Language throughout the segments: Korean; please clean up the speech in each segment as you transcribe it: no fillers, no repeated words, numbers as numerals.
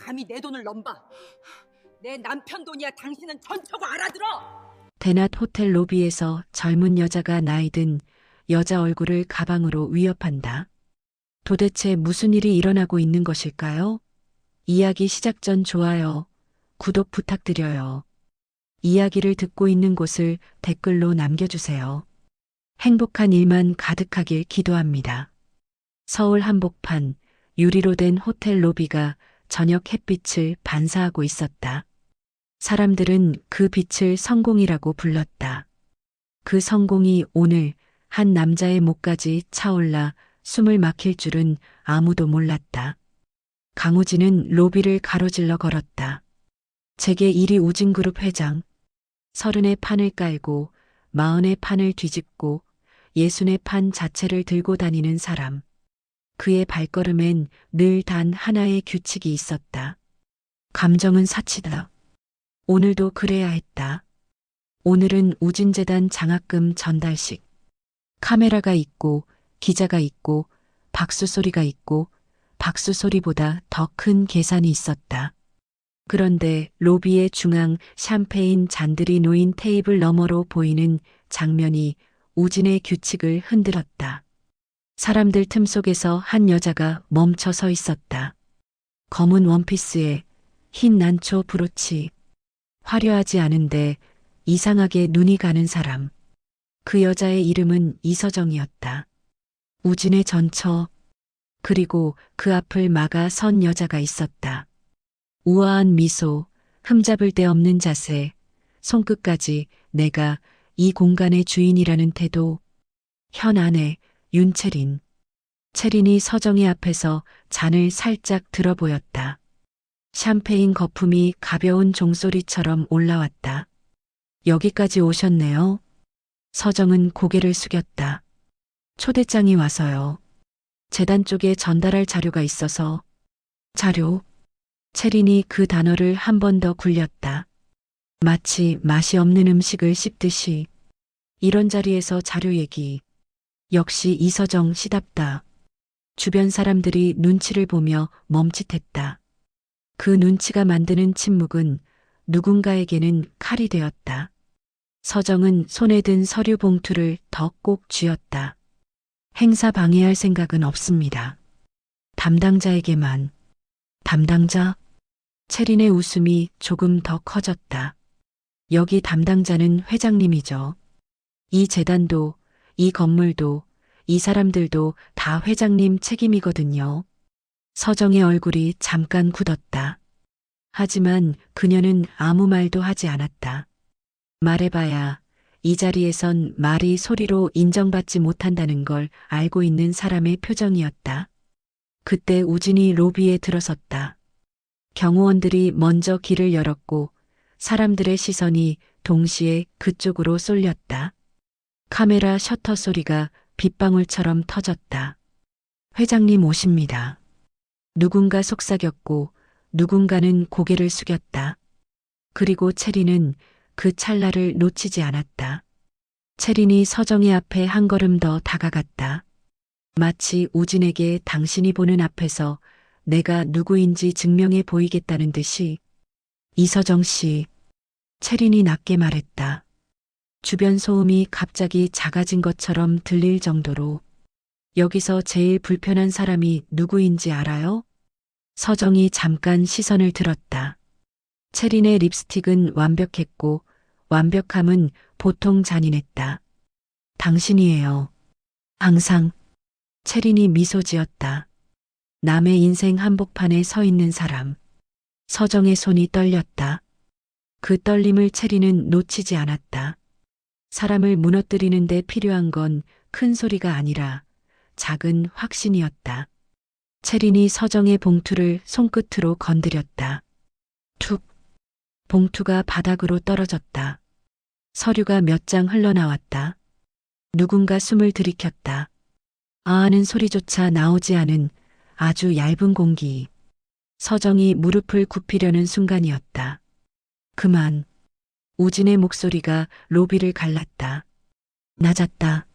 감히 내 돈을 넘봐. 내 남편 돈이야. 당신은 전처고 알아들어. 대낮 호텔 로비에서 젊은 여자가 나이든 여자 얼굴을 가방으로 위협한다. 도대체 무슨 일이 일어나고 있는 것일까요? 이야기 시작 전 좋아요, 구독 부탁드려요. 이야기를 듣고 있는 곳을 댓글로 남겨주세요. 행복한 일만 가득하길 기도합니다. 서울 한복판, 유리로 된 호텔 로비가 저녁 햇빛을 반사하고 있었다. 사람들은 그 빛을 성공이라고 불렀다. 그 성공이 오늘 한 남자의 목까지 차올라 숨을 막힐 줄은 아무도 몰랐다. 강우진은 로비를 가로질러 걸었다. 제게 1위 우진그룹 회장, 30의 판을 깔고 40의 판을 뒤집고 60의 판 자체를 들고 다니는 사람. 그의 발걸음엔 늘 단 하나의 규칙이 있었다. 감정은 사치다. 오늘도 그래야 했다. 오늘은 우진재단 장학금 전달식. 카메라가 있고 기자가 있고 박수 소리가 있고 박수 소리보다 더 큰 계산이 있었다. 그런데 로비의 중앙 샴페인 잔들이 놓인 테이블 너머로 보이는 장면이 우진의 규칙을 흔들었다. 사람들 틈 속에서 한 여자가 멈춰 서 있었다. 검은 원피스에 흰 난초 브로치. 화려하지 않은데 이상하게 눈이 가는 사람. 그 여자의 이름은 이서정이었다. 우진의 전처. 그리고 그 앞을 막아 선 여자가 있었다. 우아한 미소, 흠잡을 데 없는 자세, 손끝까지 내가 이 공간의 주인이라는 태도. 현 아내 윤채린. 채린이 서정이 앞에서 잔을 살짝 들어 보였다. 샴페인 거품이 가벼운 종소리처럼 올라왔다. 여기까지 오셨네요. 서정은 고개를 숙였다. 초대장이 와서요. 재단 쪽에 전달할 자료가 있어서. 자료? 채린이 그 단어를 한 번 더 굴렸다. 마치 맛이 없는 음식을 씹듯이. 이런 자리에서 자료 얘기. 역시 이서정 씨답다. 주변 사람들이 눈치를 보며 멈칫했다. 그 눈치가 만드는 침묵은 누군가에게는 칼이 되었다. 서정은 손에 든 서류 봉투를 더 꼭 쥐었다. 행사 방해할 생각은 없습니다. 담당자에게만. 담당자? 채린의 웃음이 조금 더 커졌다. 여기 담당자는 회장님이죠. 이 재단도, 이 건물도, 이 사람들도 다 회장님 책임이거든요. 서정의 얼굴이 잠깐 굳었다. 하지만 그녀는 아무 말도 하지 않았다. 말해봐야 이 자리에선 말이 소리로 인정받지 못한다는 걸 알고 있는 사람의 표정이었다. 그때 우진이 로비에 들어섰다. 경호원들이 먼저 길을 열었고 사람들의 시선이 동시에 그쪽으로 쏠렸다. 카메라 셔터 소리가 빗방울처럼 터졌다. 회장님 오십니다. 누군가 속삭였고 누군가는 고개를 숙였다. 그리고 채린은 그 찰나를 놓치지 않았다. 채린이 서정의 앞에 한 걸음 더 다가갔다. 마치 우진에게 당신이 보는 앞에서 내가 누구인지 증명해 보이겠다는 듯이. 이서정 씨. 채린이 낮게 말했다. 주변 소음이 갑자기 작아진 것처럼 들릴 정도로. 여기서 제일 불편한 사람이 누구인지 알아요? 서정이 잠깐 시선을 들었다. 채린의 립스틱은 완벽했고 완벽함은 보통 잔인했다. 당신이에요. 항상. 채린이 미소 지었다. 남의 인생 한복판에 서 있는 사람. 서정의 손이 떨렸다. 그 떨림을 채린은 놓치지 않았다. 사람을 무너뜨리는 데 필요한 건 큰 소리가 아니라 작은 확신이었다. 채린이 서정의 봉투를 손끝으로 건드렸다. 툭. 봉투가 바닥으로 떨어졌다. 서류가 몇 장 흘러나왔다. 누군가 숨을 들이켰다. 아하는 소리조차 나오지 않은 아주 얇은 공기. 서정이 무릎을 굽히려는 순간이었다. 그만. 우진의 목소리가 로비를 갈랐다. 낮았다.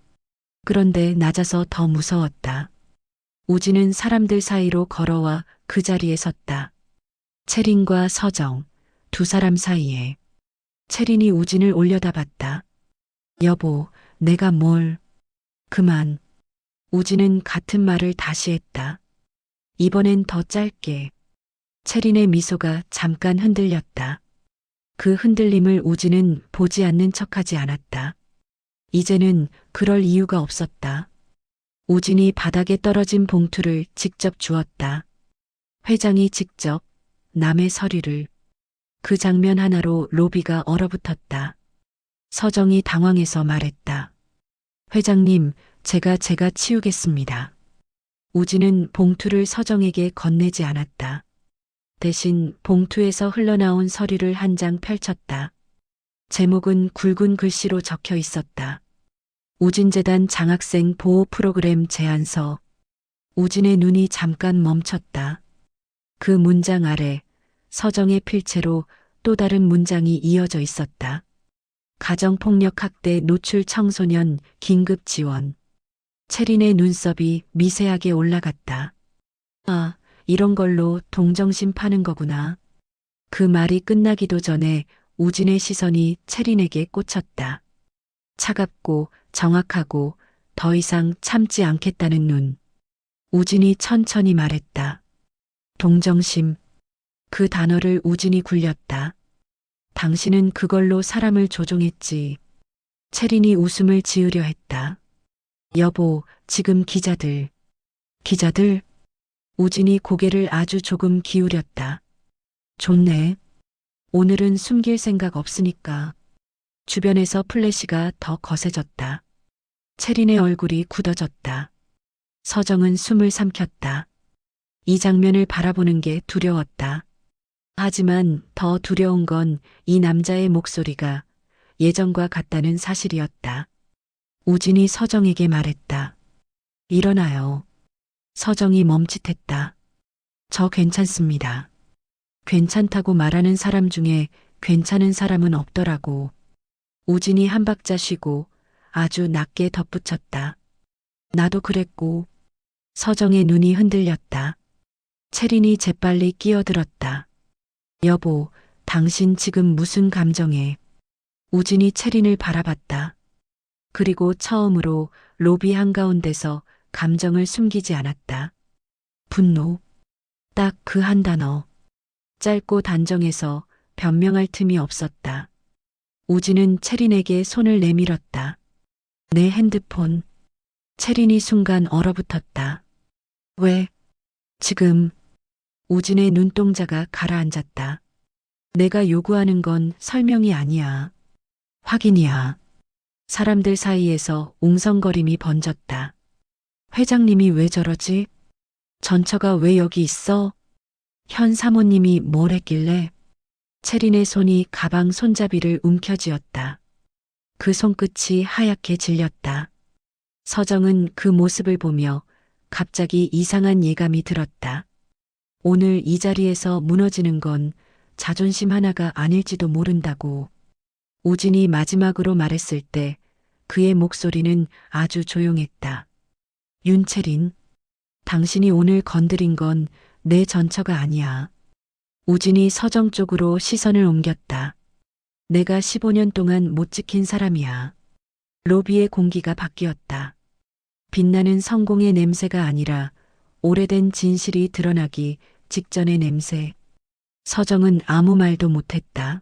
그런데 낮아서 더 무서웠다. 우진은 사람들 사이로 걸어와 그 자리에 섰다. 채린과 서정, 두 사람 사이에. 채린이 우진을 올려다봤다. 여보, 내가 뭘. 그만. 우진은 같은 말을 다시 했다. 이번엔 더 짧게. 채린의 미소가 잠깐 흔들렸다. 그 흔들림을 우진은 보지 않는 척하지 않았다. 이제는 그럴 이유가 없었다. 우진이 바닥에 떨어진 봉투를 직접 주었다. 회장이 직접 남의 서류를. 그 장면 하나로 로비가 얼어붙었다. 서정이 당황해서 말했다. 회장님, 제가 치우겠습니다. 우진은 봉투를 서정에게 건네지 않았다. 대신 봉투에서 흘러나온 서류를 한 장 펼쳤다. 제목은 굵은 글씨로 적혀 있었다. 우진재단 장학생 보호 프로그램 제안서. 우진의 눈이 잠깐 멈췄다. 그 문장 아래 서정의 필체로 또 다른 문장이 이어져 있었다. 가정폭력 학대 노출 청소년 긴급 지원. 채린의 눈썹이 미세하게 올라갔다. 아, 이런 걸로 동정심 파는 거구나. 그 말이 끝나기도 전에 우진의 시선이 채린에게 꽂혔다. 차갑고 정확하고 더 이상 참지 않겠다는 눈. 우진이 천천히 말했다. 동정심. 그 단어를 우진이 굴렸다. 당신은 그걸로 사람을 조종했지. 채린이 웃음을 지으려 했다. 여보, 지금 기자들. 기자들? 우진이 고개를 아주 조금 기울였다. 좋네. 오늘은 숨길 생각 없으니까. 주변에서 플래시가 더 거세졌다. 채린의 얼굴이 굳어졌다. 서정은 숨을 삼켰다. 이 장면을 바라보는 게 두려웠다. 하지만 더 두려운 건 이 남자의 목소리가 예전과 같다는 사실이었다. 우진이 서정에게 말했다. 일어나요. 서정이 멈칫했다. 저 괜찮습니다. 괜찮다고 말하는 사람 중에 괜찮은 사람은 없더라고. 우진이 한 박자 쉬고 아주 낮게 덧붙였다. 나도 그랬고. 서정의 눈이 흔들렸다. 채린이 재빨리 끼어들었다. 여보, 당신 지금 무슨 감정에. 우진이 채린을 바라봤다. 그리고 처음으로 로비 한가운데서 감정을 숨기지 않았다. 분노. 딱 그 한 단어. 짧고 단정해서 변명할 틈이 없었다. 우진은 채린에게 손을 내밀었다. 내 핸드폰. 채린이 순간 얼어붙었다. 왜? 지금. 우진의 눈동자가 가라앉았다. 내가 요구하는 건 설명이 아니야. 확인이야. 사람들 사이에서 웅성거림이 번졌다. 회장님이 왜 저러지? 전처가 왜 여기 있어? 현 사모님이 뭘 했길래? 채린의 손이 가방 손잡이를 움켜쥐었다. 그 손끝이 하얗게 질렸다. 서정은 그 모습을 보며 갑자기 이상한 예감이 들었다. 오늘 이 자리에서 무너지는 건 자존심 하나가 아닐지도 모른다고. 우진이 마지막으로 말했을 때 그의 목소리는 아주 조용했다. 윤채린, 당신이 오늘 건드린 건 내 전처가 아니야. 우진이 서정 쪽으로 시선을 옮겼다. 내가 15년 동안 못 지킨 사람이야. 로비의 공기가 바뀌었다. 빛나는 성공의 냄새가 아니라 오래된 진실이 드러나기 직전의 냄새. 서정은 아무 말도 못했다.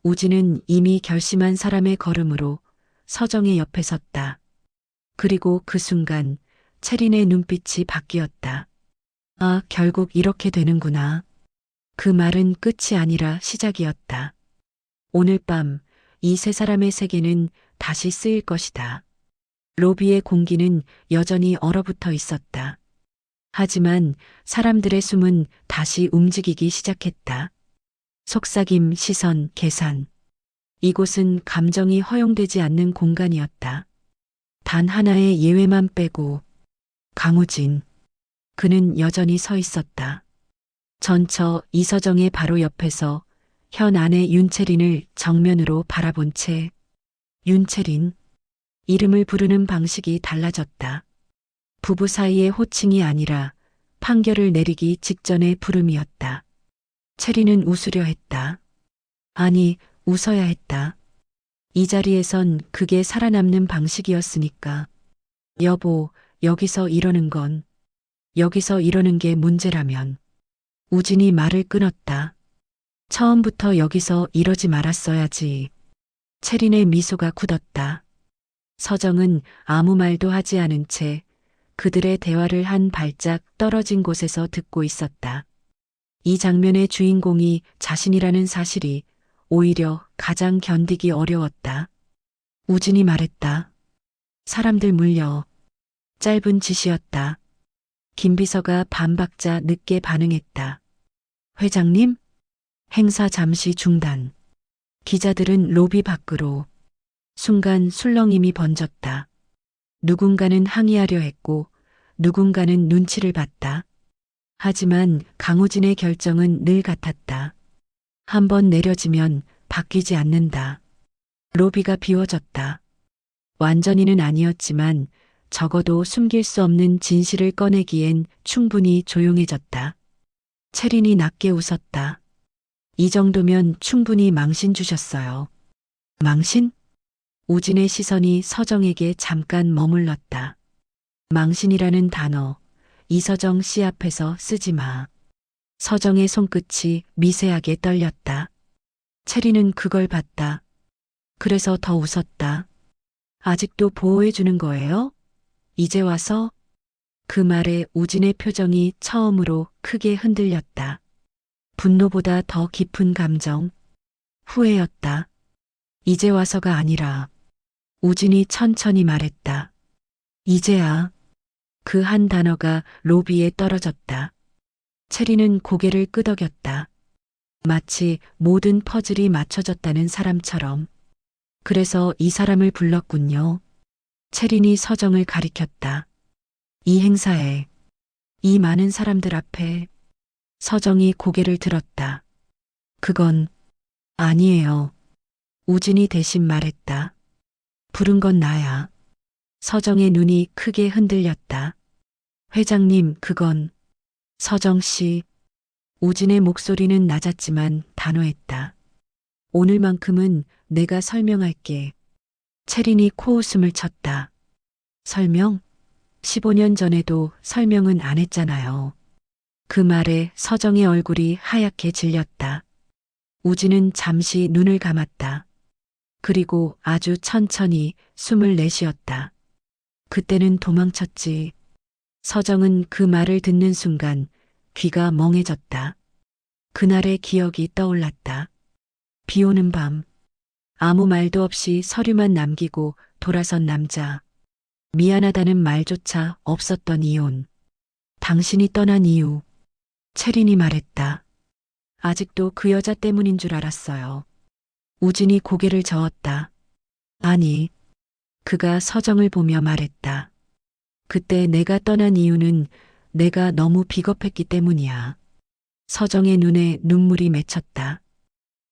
우진은 이미 결심한 사람의 걸음으로 서정의 옆에 섰다. 그리고 그 순간 채린의 눈빛이 바뀌었다. 아, 결국 이렇게 되는구나. 그 말은 끝이 아니라 시작이었다. 오늘 밤 이 세 사람의 세계는 다시 쓰일 것이다. 로비의 공기는 여전히 얼어붙어 있었다. 하지만 사람들의 숨은 다시 움직이기 시작했다. 속삭임, 시선, 계산. 이곳은 감정이 허용되지 않는 공간이었다. 단 하나의 예외만 빼고 강우진. 그는 여전히 서 있었다. 전처 이서정의 바로 옆에서 현 아내 윤채린을 정면으로 바라본 채 윤채린. 이름을 부르는 방식이 달라졌다. 부부 사이의 호칭이 아니라 판결을 내리기 직전의 부름이었다. 체리는 웃으려 했다. 아니, 웃어야 했다. 이 자리에선 그게 살아남는 방식이었으니까. 여보, 여기서 이러는 게 문제라면. 우진이 말을 끊었다. 처음부터 여기서 이러지 말았어야지. 체린의 미소가 굳었다. 서정은 아무 말도 하지 않은 채 그들의 대화를 한 발짝 떨어진 곳에서 듣고 있었다. 이 장면의 주인공이 자신이라는 사실이 오히려 가장 견디기 어려웠다. 우진이 말했다. 사람들 물려. 짧은 짓이었다. 김비서가 반박자 늦게 반응했다. 회장님? 행사 잠시 중단. 기자들은 로비 밖으로. 순간 술렁임이 번졌다. 누군가는 항의하려 했고 누군가는 눈치를 봤다. 하지만 강우진의 결정은 늘 같았다. 한번 내려지면 바뀌지 않는다. 로비가 비워졌다. 완전히는 아니었지만 적어도 숨길 수 없는 진실을 꺼내기엔 충분히 조용해졌다. 체린이 낮게 웃었다. 이 정도면 충분히 망신 주셨어요. 망신? 우진의 시선이 서정에게 잠깐 머물렀다. 망신이라는 단어, 이서정 씨 앞에서 쓰지 마. 서정의 손끝이 미세하게 떨렸다. 체리는 그걸 봤다. 그래서 더 웃었다. 아직도 보호해 주는 거예요? 이제 와서? 그 말에 우진의 표정이 처음으로 크게 흔들렸다. 분노보다 더 깊은 감정, 후회였다. 이제 와서가 아니라 우진이 천천히 말했다. 이제야. 그 한 단어가 로비에 떨어졌다. 체리는 고개를 끄덕였다. 마치 모든 퍼즐이 맞춰졌다는 사람처럼. 그래서 이 사람을 불렀군요. 체린이 서정을 가리켰다. 이 행사에, 이 많은 사람들 앞에. 서정이 고개를 들었다. 그건 아니에요. 우진이 대신 말했다. 부른 건 나야. 서정의 눈이 크게 흔들렸다. 회장님, 그건 서정 씨. 우진의 목소리는 낮았지만 단호했다. 오늘만큼은 내가 설명할게. 체린이 코웃음을 쳤다. 설명? 15년 전에도 설명은 안 했잖아요. 그 말에 서정의 얼굴이 하얗게 질렸다. 우진은 잠시 눈을 감았다. 그리고 아주 천천히 숨을 내쉬었다. 그때는 도망쳤지. 서정은 그 말을 듣는 순간 귀가 멍해졌다. 그날의 기억이 떠올랐다. 비 오는 밤. 아무 말도 없이 서류만 남기고 돌아선 남자. 미안하다는 말조차 없었던 이혼. 당신이 떠난 이유. 체린이 말했다. 아직도 그 여자 때문인 줄 알았어요. 우진이 고개를 저었다. 아니, 그가 서정을 보며 말했다. 그때 내가 떠난 이유는 내가 너무 비겁했기 때문이야. 서정의 눈에 눈물이 맺혔다.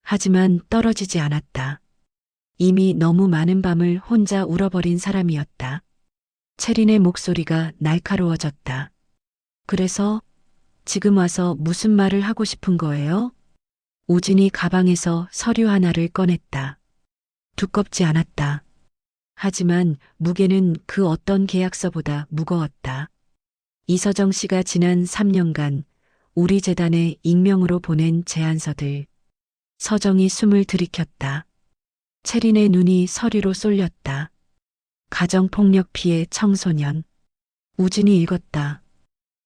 하지만 떨어지지 않았다. 이미 너무 많은 밤을 혼자 울어버린 사람이었다. 체린의 목소리가 날카로워졌다. 그래서 지금 와서 무슨 말을 하고 싶은 거예요? 우진이 가방에서 서류 하나를 꺼냈다. 두껍지 않았다. 하지만 무게는 그 어떤 계약서보다 무거웠다. 이서정 씨가 지난 3년간 우리 재단에 익명으로 보낸 제안서들. 서정이 숨을 들이켰다. 체린의 눈이 서류로 쏠렸다. 가정폭력 피해 청소년. 우진이 읽었다.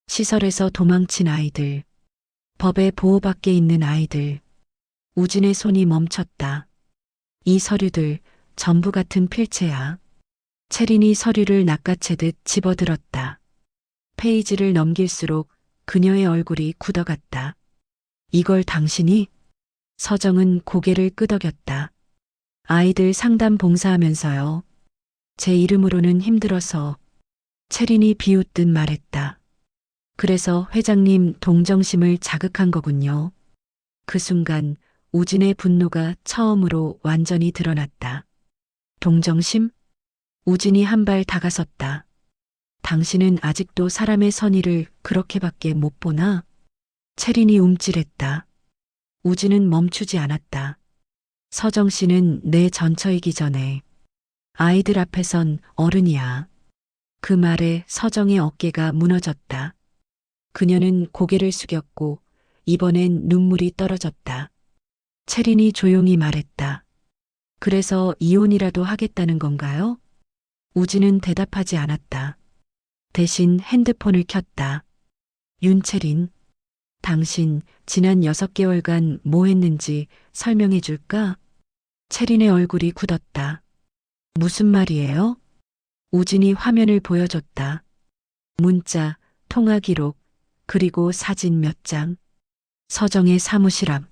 시설에서 도망친 아이들. 법의 보호밖에 있는 아이들. 우진의 손이 멈췄다. 이 서류들 전부 같은 필체야. 체린이 서류를 낚아채듯 집어들었다. 페이지를 넘길수록 그녀의 얼굴이 굳어갔다. 이걸 당신이? 서정은 고개를 끄덕였다. 아이들 상담 봉사하면서요. 제 이름으로는 힘들어서. 체린이 비웃듯 말했다. 그래서 회장님 동정심을 자극한 거군요. 그 순간 우진의 분노가 처음으로 완전히 드러났다. 동정심? 우진이 한 발 다가섰다. 당신은 아직도 사람의 선의를 그렇게밖에 못 보나? 체린이 움찔했다. 우진은 멈추지 않았다. 서정 씨는 내 전처이기 전에 아이들 앞에선 어른이야. 그 말에 서정의 어깨가 무너졌다. 그녀는 고개를 숙였고 이번엔 눈물이 떨어졌다. 채린이 조용히 말했다. 그래서 이혼이라도 하겠다는 건가요? 우진은 대답하지 않았다. 대신 핸드폰을 켰다. 윤채린, 당신 지난 6개월간 뭐 했는지 설명해 줄까? 채린의 얼굴이 굳었다. 무슨 말이에요? 우진이 화면을 보여줬다. 문자, 통화 기록, 그리고 사진 몇 장. 서정의 사무실 앞.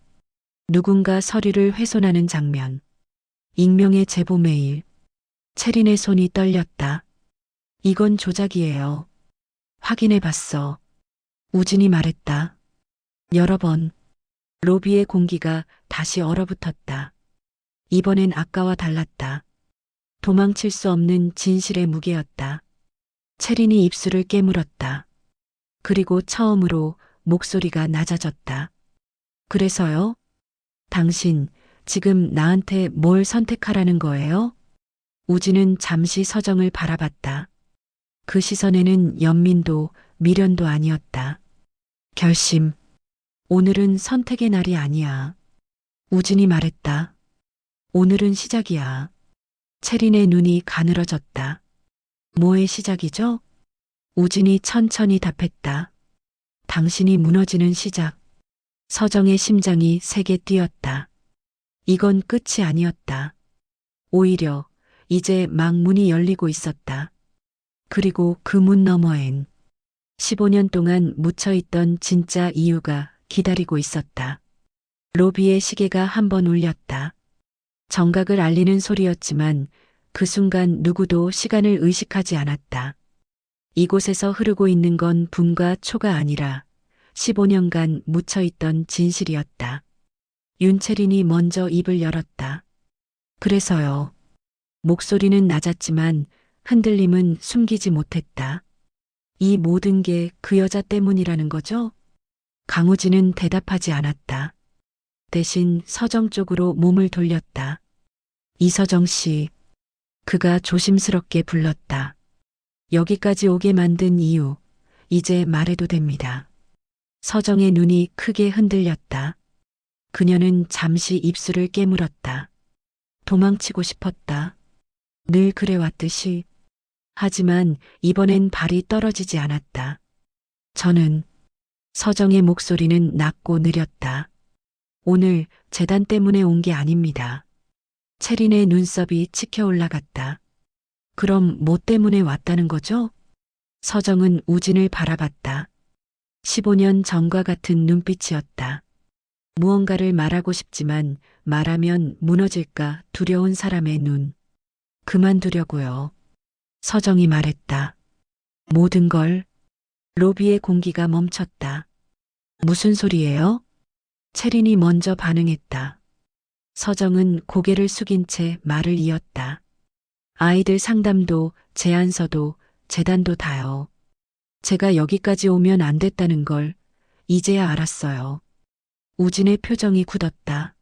누군가 서류를 훼손하는 장면. 익명의 제보 메일. 채린의 손이 떨렸다. 이건 조작이에요. 확인해 봤어. 우진이 말했다. 여러 번. 로비의 공기가 다시 얼어붙었다. 이번엔 아까와 달랐다. 도망칠 수 없는 진실의 무게였다. 채린이 입술을 깨물었다. 그리고 처음으로 목소리가 낮아졌다. 그래서요? 당신 지금 나한테 뭘 선택하라는 거예요? 우진은 잠시 서정을 바라봤다. 그 시선에는 연민도 미련도 아니었다. 결심. 오늘은 선택의 날이 아니야. 우진이 말했다. 오늘은 시작이야. 채린의 눈이 가늘어졌다. 뭐의 시작이죠? 우진이 천천히 답했다. 당신이 무너지는 시작. 서정의 심장이 세게 뛰었다. 이건 끝이 아니었다. 오히려 이제 막 문이 열리고 있었다. 그리고 그 문 너머엔 15년 동안 묻혀있던 진짜 이유가 기다리고 있었다. 로비의 시계가 한 번 울렸다. 정각을 알리는 소리였지만 그 순간 누구도 시간을 의식하지 않았다. 이곳에서 흐르고 있는 건 분과 초가 아니라 15년간 묻혀있던 진실이었다. 윤채린이 먼저 입을 열었다. 그래서요. 목소리는 낮았지만 흔들림은 숨기지 못했다. 이 모든 게 그 여자 때문이라는 거죠? 강우진은 대답하지 않았다. 대신 서정 쪽으로 몸을 돌렸다. 이서정 씨. 그가 조심스럽게 불렀다. 여기까지 오게 만든 이유, 이제 말해도 됩니다. 서정의 눈이 크게 흔들렸다. 그녀는 잠시 입술을 깨물었다. 도망치고 싶었다. 늘 그래왔듯이. 하지만 이번엔 발이 떨어지지 않았다. 저는 서정의 목소리는 낮고 느렸다. 오늘 재단 때문에 온 게 아닙니다. 채린의 눈썹이 치켜 올라갔다. 그럼 뭐 때문에 왔다는 거죠? 서정은 우진을 바라봤다. 15년 전과 같은 눈빛이었다. 무언가를 말하고 싶지만 말하면 무너질까 두려운 사람의 눈. 그만두려고요. 서정이 말했다. 모든 걸. 로비의 공기가 멈췄다. 무슨 소리예요? 채린이 먼저 반응했다. 서정은 고개를 숙인 채 말을 이었다. 아이들 상담도 제안서도 재단도 다요. 제가 여기까지 오면 안 됐다는 걸 이제야 알았어요. 우진의 표정이 굳었다.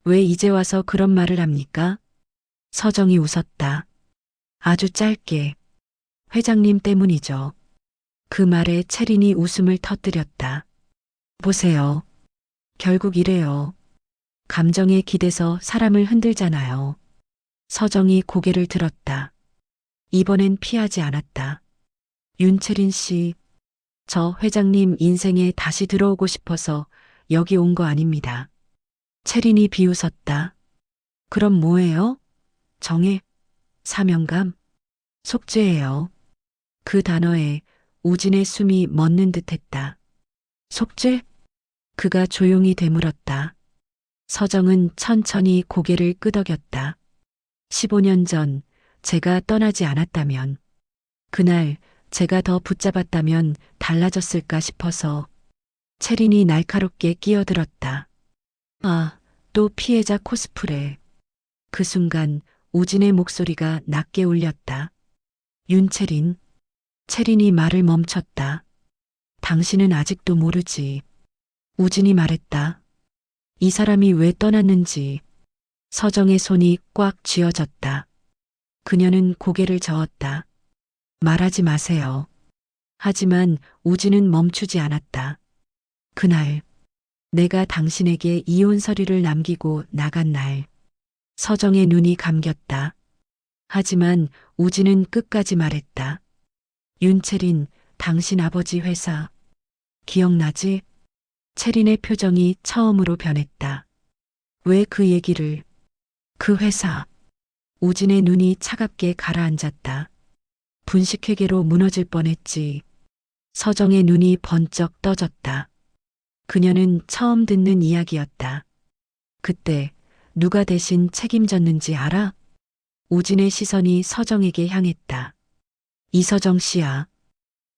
왜 이제 와서 그런 말을 합니까? 서정이 웃었다. 아주 짧게. 회장님 때문이죠. 그 말에 채린이 웃음을 터뜨렸다. 보세요. 결국 이래요. 감정에 기대서 사람을 흔들잖아요. 서정이 고개를 들었다. 이번엔 피하지 않았다. 윤채린 씨, 저 회장님 인생에 다시 들어오고 싶어서 여기 온 거 아닙니다. 채린이 비웃었다. 그럼 뭐예요? 정해, 사명감, 속죄예요. 그 단어에 우진의 숨이 멎는 듯했다. 속죄? 그가 조용히 되물었다. 서정은 천천히 고개를 끄덕였다. 15년 전 제가 떠나지 않았다면, 그날 제가 더 붙잡았다면 달라졌을까 싶어서. 채린이 날카롭게 끼어들었다. 아, 또 피해자 코스프레. 그 순간 우진의 목소리가 낮게 울렸다. 윤채린. 채린이 말을 멈췄다. 당신은 아직도 모르지. 우진이 말했다. 이 사람이 왜 떠났는지 서정의 손이 꽉 쥐어졌다. 그녀는 고개를 저었다. 말하지 마세요. 하지만 우진은 멈추지 않았다. 그날 내가 당신에게 이혼 서류를 남기고 나간 날 서정의 눈이 감겼다. 하지만 우진은 끝까지 말했다. 윤채린, 당신 아버지 회사 기억나지? 채린의 표정이 처음으로 변했다. 왜 그 얘기를? 그 회사. 우진의 눈이 차갑게 가라앉았다. 분식회계로 무너질 뻔했지. 서정의 눈이 번쩍 떠졌다. 그녀는 처음 듣는 이야기였다. 그때 누가 대신 책임졌는지 알아? 우진의 시선이 서정에게 향했다. 이서정 씨야.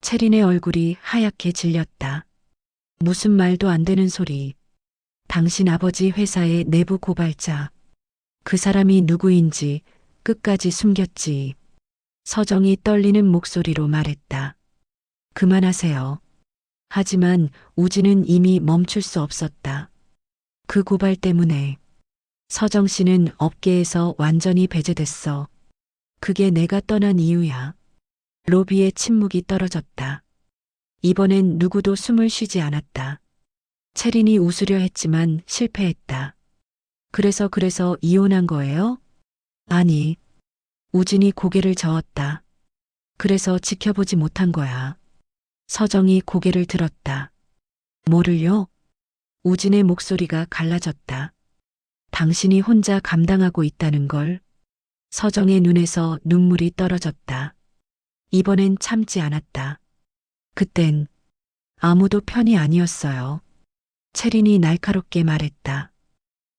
채린의 얼굴이 하얗게 질렸다. 무슨 말도 안 되는 소리. 당신 아버지 회사의 내부 고발자. 그 사람이 누구인지 끝까지 숨겼지. 서정이 떨리는 목소리로 말했다. 그만하세요. 하지만 우진은 이미 멈출 수 없었다. 그 고발 때문에 서정 씨는 업계에서 완전히 배제됐어. 그게 내가 떠난 이유야. 로비의 침묵이 떨어졌다. 이번엔 누구도 숨을 쉬지 않았다. 채린이 웃으려 했지만 실패했다. 그래서 이혼한 거예요? 아니. 우진이 고개를 저었다. 그래서 지켜보지 못한 거야. 서정이 고개를 들었다. 뭐를요? 우진의 목소리가 갈라졌다. 당신이 혼자 감당하고 있다는 걸. 서정의 눈에서 눈물이 떨어졌다. 이번엔 참지 않았다. 그땐 아무도 편이 아니었어요. 채린이 날카롭게 말했다.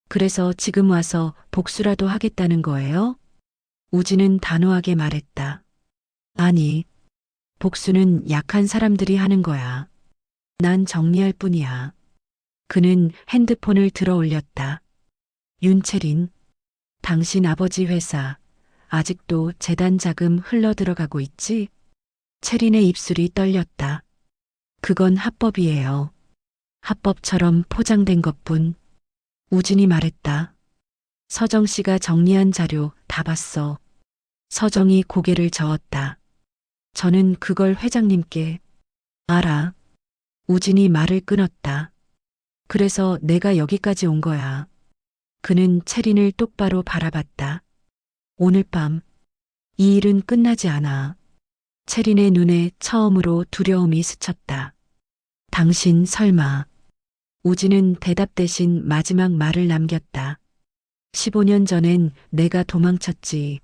그래서 지금 와서 복수라도 하겠다는 거예요? 우진은 단호하게 말했다. 아니, 복수는 약한 사람들이 하는 거야. 난 정리할 뿐이야. 그는 핸드폰을 들어 올렸다. 윤채린, 당신 아버지 회사 아직도 재단 자금 흘러 들어가고 있지? 채린의 입술이 떨렸다. 그건 합법이에요. 합법처럼 포장된 것뿐. 우진이 말했다. 서정 씨가 정리한 자료 다 봤어. 서정이 고개를 저었다. 저는 그걸 회장님께. 알아. 우진이 말을 끊었다. 그래서 내가 여기까지 온 거야. 그는 채린을 똑바로 바라봤다. 오늘 밤, 이 일은 끝나지 않아. 채린의 눈에 처음으로 두려움이 스쳤다. 당신 설마. 우진은 대답 대신 마지막 말을 남겼다. 15년 전엔 내가 도망쳤지.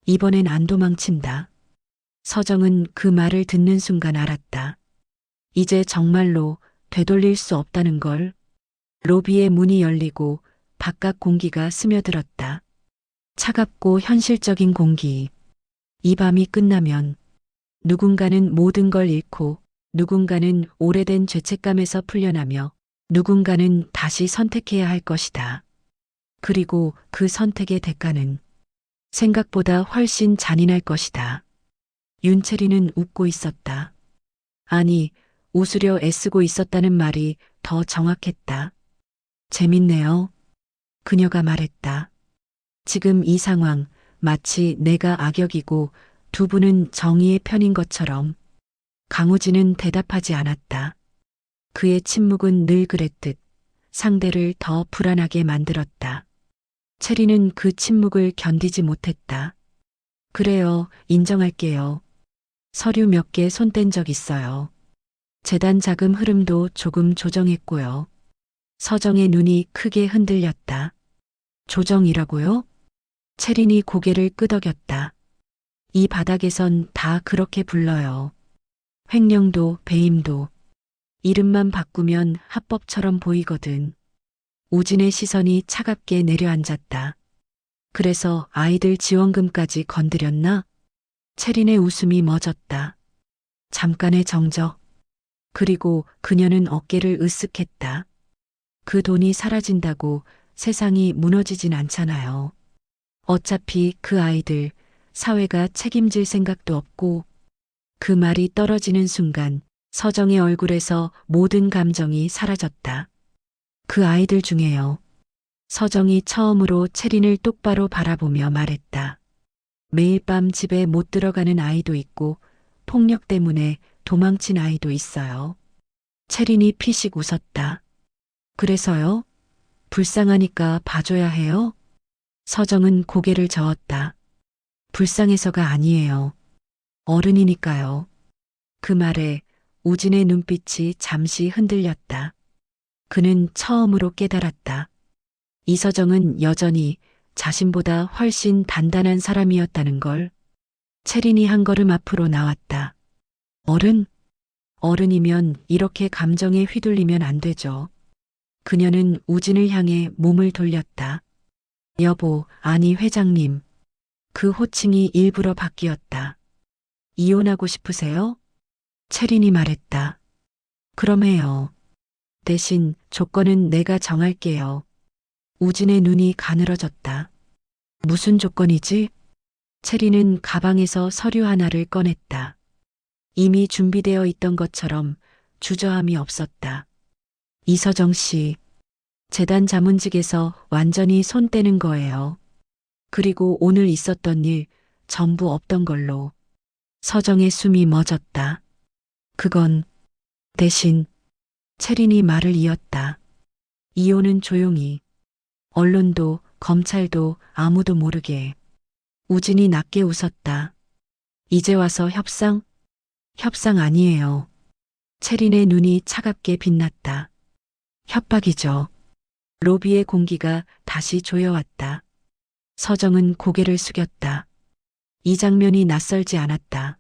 이번엔 안 도망친다. 서정은 그 말을 듣는 순간 알았다. 이제 정말로 되돌릴 수 없다는 걸. 로비의 문이 열리고 바깥 공기가 스며들었다. 차갑고 현실적인 공기. 이 밤이 끝나면 누군가는 모든 걸 잃고 누군가는 오래된 죄책감에서 풀려나며 누군가는 다시 선택해야 할 것이다. 그리고 그 선택의 대가는 생각보다 훨씬 잔인할 것이다. 윤채리는 웃고 있었다. 아니, 웃으려 애쓰고 있었다는 말이 더 정확했다. 재밌네요. 그녀가 말했다. 지금 이 상황, 마치 내가 악역이고 두 분은 정의의 편인 것처럼. 강우진은 대답하지 않았다. 그의 침묵은 늘 그랬듯 상대를 더 불안하게 만들었다. 채리는 그 침묵을 견디지 못했다. 그래요, 인정할게요. 서류 몇 개 손뗀 적 있어요. 재단 자금 흐름도 조금 조정했고요. 서정의 눈이 크게 흔들렸다. 조정이라고요? 채린이 고개를 끄덕였다. 이 바닥에선 다 그렇게 불러요. 횡령도 배임도. 이름만 바꾸면 합법처럼 보이거든. 우진의 시선이 차갑게 내려앉았다. 그래서 아이들 지원금까지 건드렸나? 채린의 웃음이 멎었다. 잠깐의 정적. 그리고 그녀는 어깨를 으쓱했다. 그 돈이 사라진다고 세상이 무너지진 않잖아요. 어차피 그 아이들, 사회가 책임질 생각도 없고. 그 말이 떨어지는 순간 서정의 얼굴에서 모든 감정이 사라졌다. 그 아이들 중에요. 서정이 처음으로 채린을 똑바로 바라보며 말했다. 매일 밤 집에 못 들어가는 아이도 있고 폭력 때문에 도망친 아이도 있어요. 채린이 피식 웃었다. 그래서요? 불쌍하니까 봐줘야 해요? 서정은 고개를 저었다. 불쌍해서가 아니에요. 어른이니까요. 그 말에 우진의 눈빛이 잠시 흔들렸다. 그는 처음으로 깨달았다. 이서정은 여전히 자신보다 훨씬 단단한 사람이었다는 걸. 채린이 한 걸음 앞으로 나왔다. 어른? 어른이면 이렇게 감정에 휘둘리면 안 되죠. 그녀는 우진을 향해 몸을 돌렸다. 여보, 아니 회장님. 그 호칭이 일부러 바뀌었다. 이혼하고 싶으세요? 채린이 말했다. 그럼 해요. 대신 조건은 내가 정할게요. 우진의 눈이 가늘어졌다. 무슨 조건이지? 채린은 가방에서 서류 하나를 꺼냈다. 이미 준비되어 있던 것처럼 주저함이 없었다. 이서정 씨, 재단 자문직에서 완전히 손 떼는 거예요. 그리고 오늘 있었던 일 전부 없던 걸로. 서정의 숨이 멎었다. 그건 대신 채린이 말을 이었다. 이혼은 조용히. 언론도 검찰도 아무도 모르게. 우진이 낮게 웃었다. 이제 와서 협상? 협상 아니에요. 채린의 눈이 차갑게 빛났다. 협박이죠. 로비의 공기가 다시 조여왔다. 서정은 고개를 숙였다. 이 장면이 낯설지 않았다.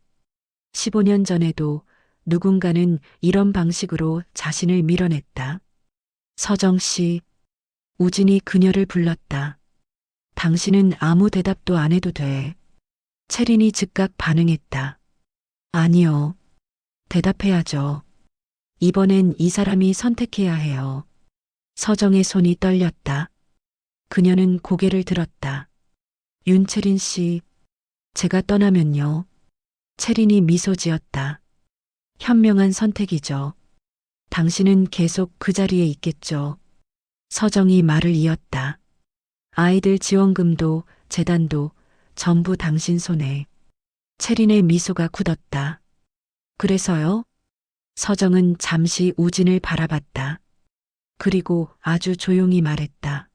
15년 전에도 누군가는 이런 방식으로 자신을 밀어냈다. 서정 씨, 우진이 그녀를 불렀다. 당신은 아무 대답도 안 해도 돼. 채린이 즉각 반응했다. 아니요. 대답해야죠. 이번엔 이 사람이 선택해야 해요. 서정의 손이 떨렸다. 그녀는 고개를 들었다. 윤채린 씨, 제가 떠나면요. 채린이 미소 지었다. 현명한 선택이죠. 당신은 계속 그 자리에 있겠죠. 서정이 말을 이었다. 아이들 지원금도 재단도 전부 당신 손에. 채린의 미소가 굳었다. 그래서요? 서정은 잠시 우진을 바라봤다. 그리고 아주 조용히 말했다.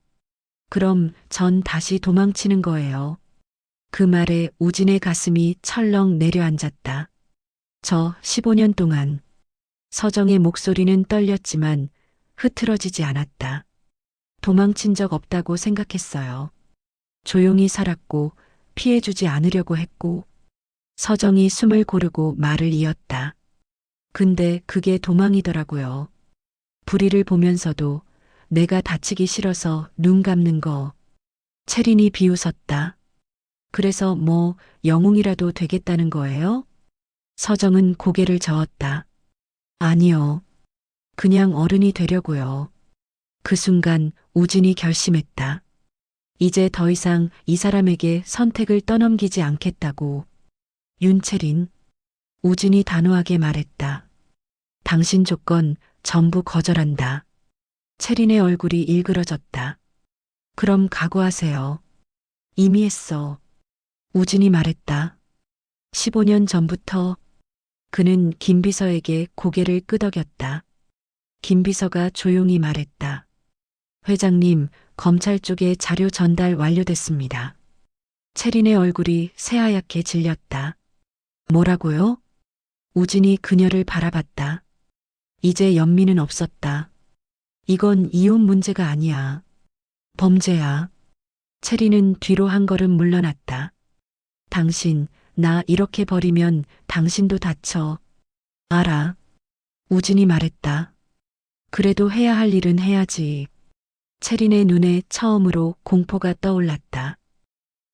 그럼 전 다시 도망치는 거예요. 그 말에 우진의 가슴이 철렁 내려앉았다. 저 15년 동안. 서정의 목소리는 떨렸지만 흐트러지지 않았다. 도망친 적 없다고 생각했어요. 조용히 살았고 피해주지 않으려고 했고. 서정이 숨을 고르고 말을 이었다. 근데 그게 도망이더라고요. 불의를 보면서도 내가 다치기 싫어서 눈 감는 거. 채린이 비웃었다. 그래서 뭐 영웅이라도 되겠다는 거예요? 서정은 고개를 저었다. 아니요. 그냥 어른이 되려고요. 그 순간 우진이 결심했다. 이제 더 이상 이 사람에게 선택을 떠넘기지 않겠다고. 윤채린, 우진이 단호하게 말했다. 당신 조건 전부 거절한다. 채린의 얼굴이 일그러졌다. 그럼 각오하세요. 이미 했어. 우진이 말했다. 15년 전부터. 그는 김비서에게 고개를 끄덕였다. 김비서가 조용히 말했다. 회장님, 검찰 쪽에 자료 전달 완료됐습니다. 채린의 얼굴이 새하얗게 질렸다. 뭐라고요? 우진이 그녀를 바라봤다. 이제 연민은 없었다. 이건 이혼 문제가 아니야. 범죄야. 채린은 뒤로 한 걸음 물러났다. 당신, 나 이렇게 버리면 당신도 다쳐. 알아. 우진이 말했다. 그래도 해야 할 일은 해야지. 채린의 눈에 처음으로 공포가 떠올랐다.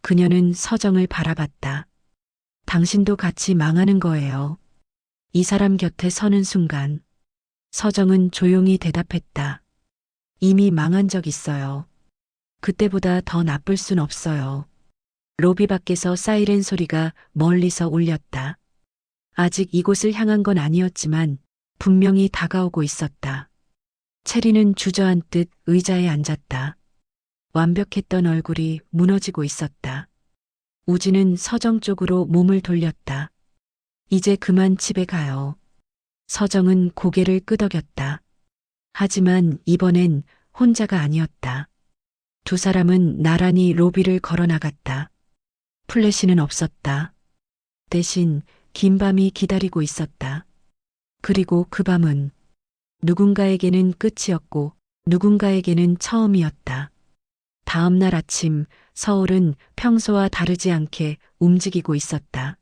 그녀는 서정을 바라봤다. 당신도 같이 망하는 거예요. 이 사람 곁에 서는 순간. 서정은 조용히 대답했다. 이미 망한 적 있어요. 그때보다 더 나쁠 순 없어요. 로비 밖에서 사이렌 소리가 멀리서 울렸다. 아직 이곳을 향한 건 아니었지만 분명히 다가오고 있었다. 체리는 주저앉듯 의자에 앉았다. 완벽했던 얼굴이 무너지고 있었다. 우진은 서정 쪽으로 몸을 돌렸다. 이제 그만 집에 가요. 서정은 고개를 끄덕였다. 하지만 이번엔 혼자가 아니었다. 두 사람은 나란히 로비를 걸어 나갔다. 플래시는 없었다. 대신 긴 밤이 기다리고 있었다. 그리고 그 밤은 누군가에게는 끝이었고 누군가에게는 처음이었다. 다음 날 아침 서울은 평소와 다르지 않게 움직이고 있었다.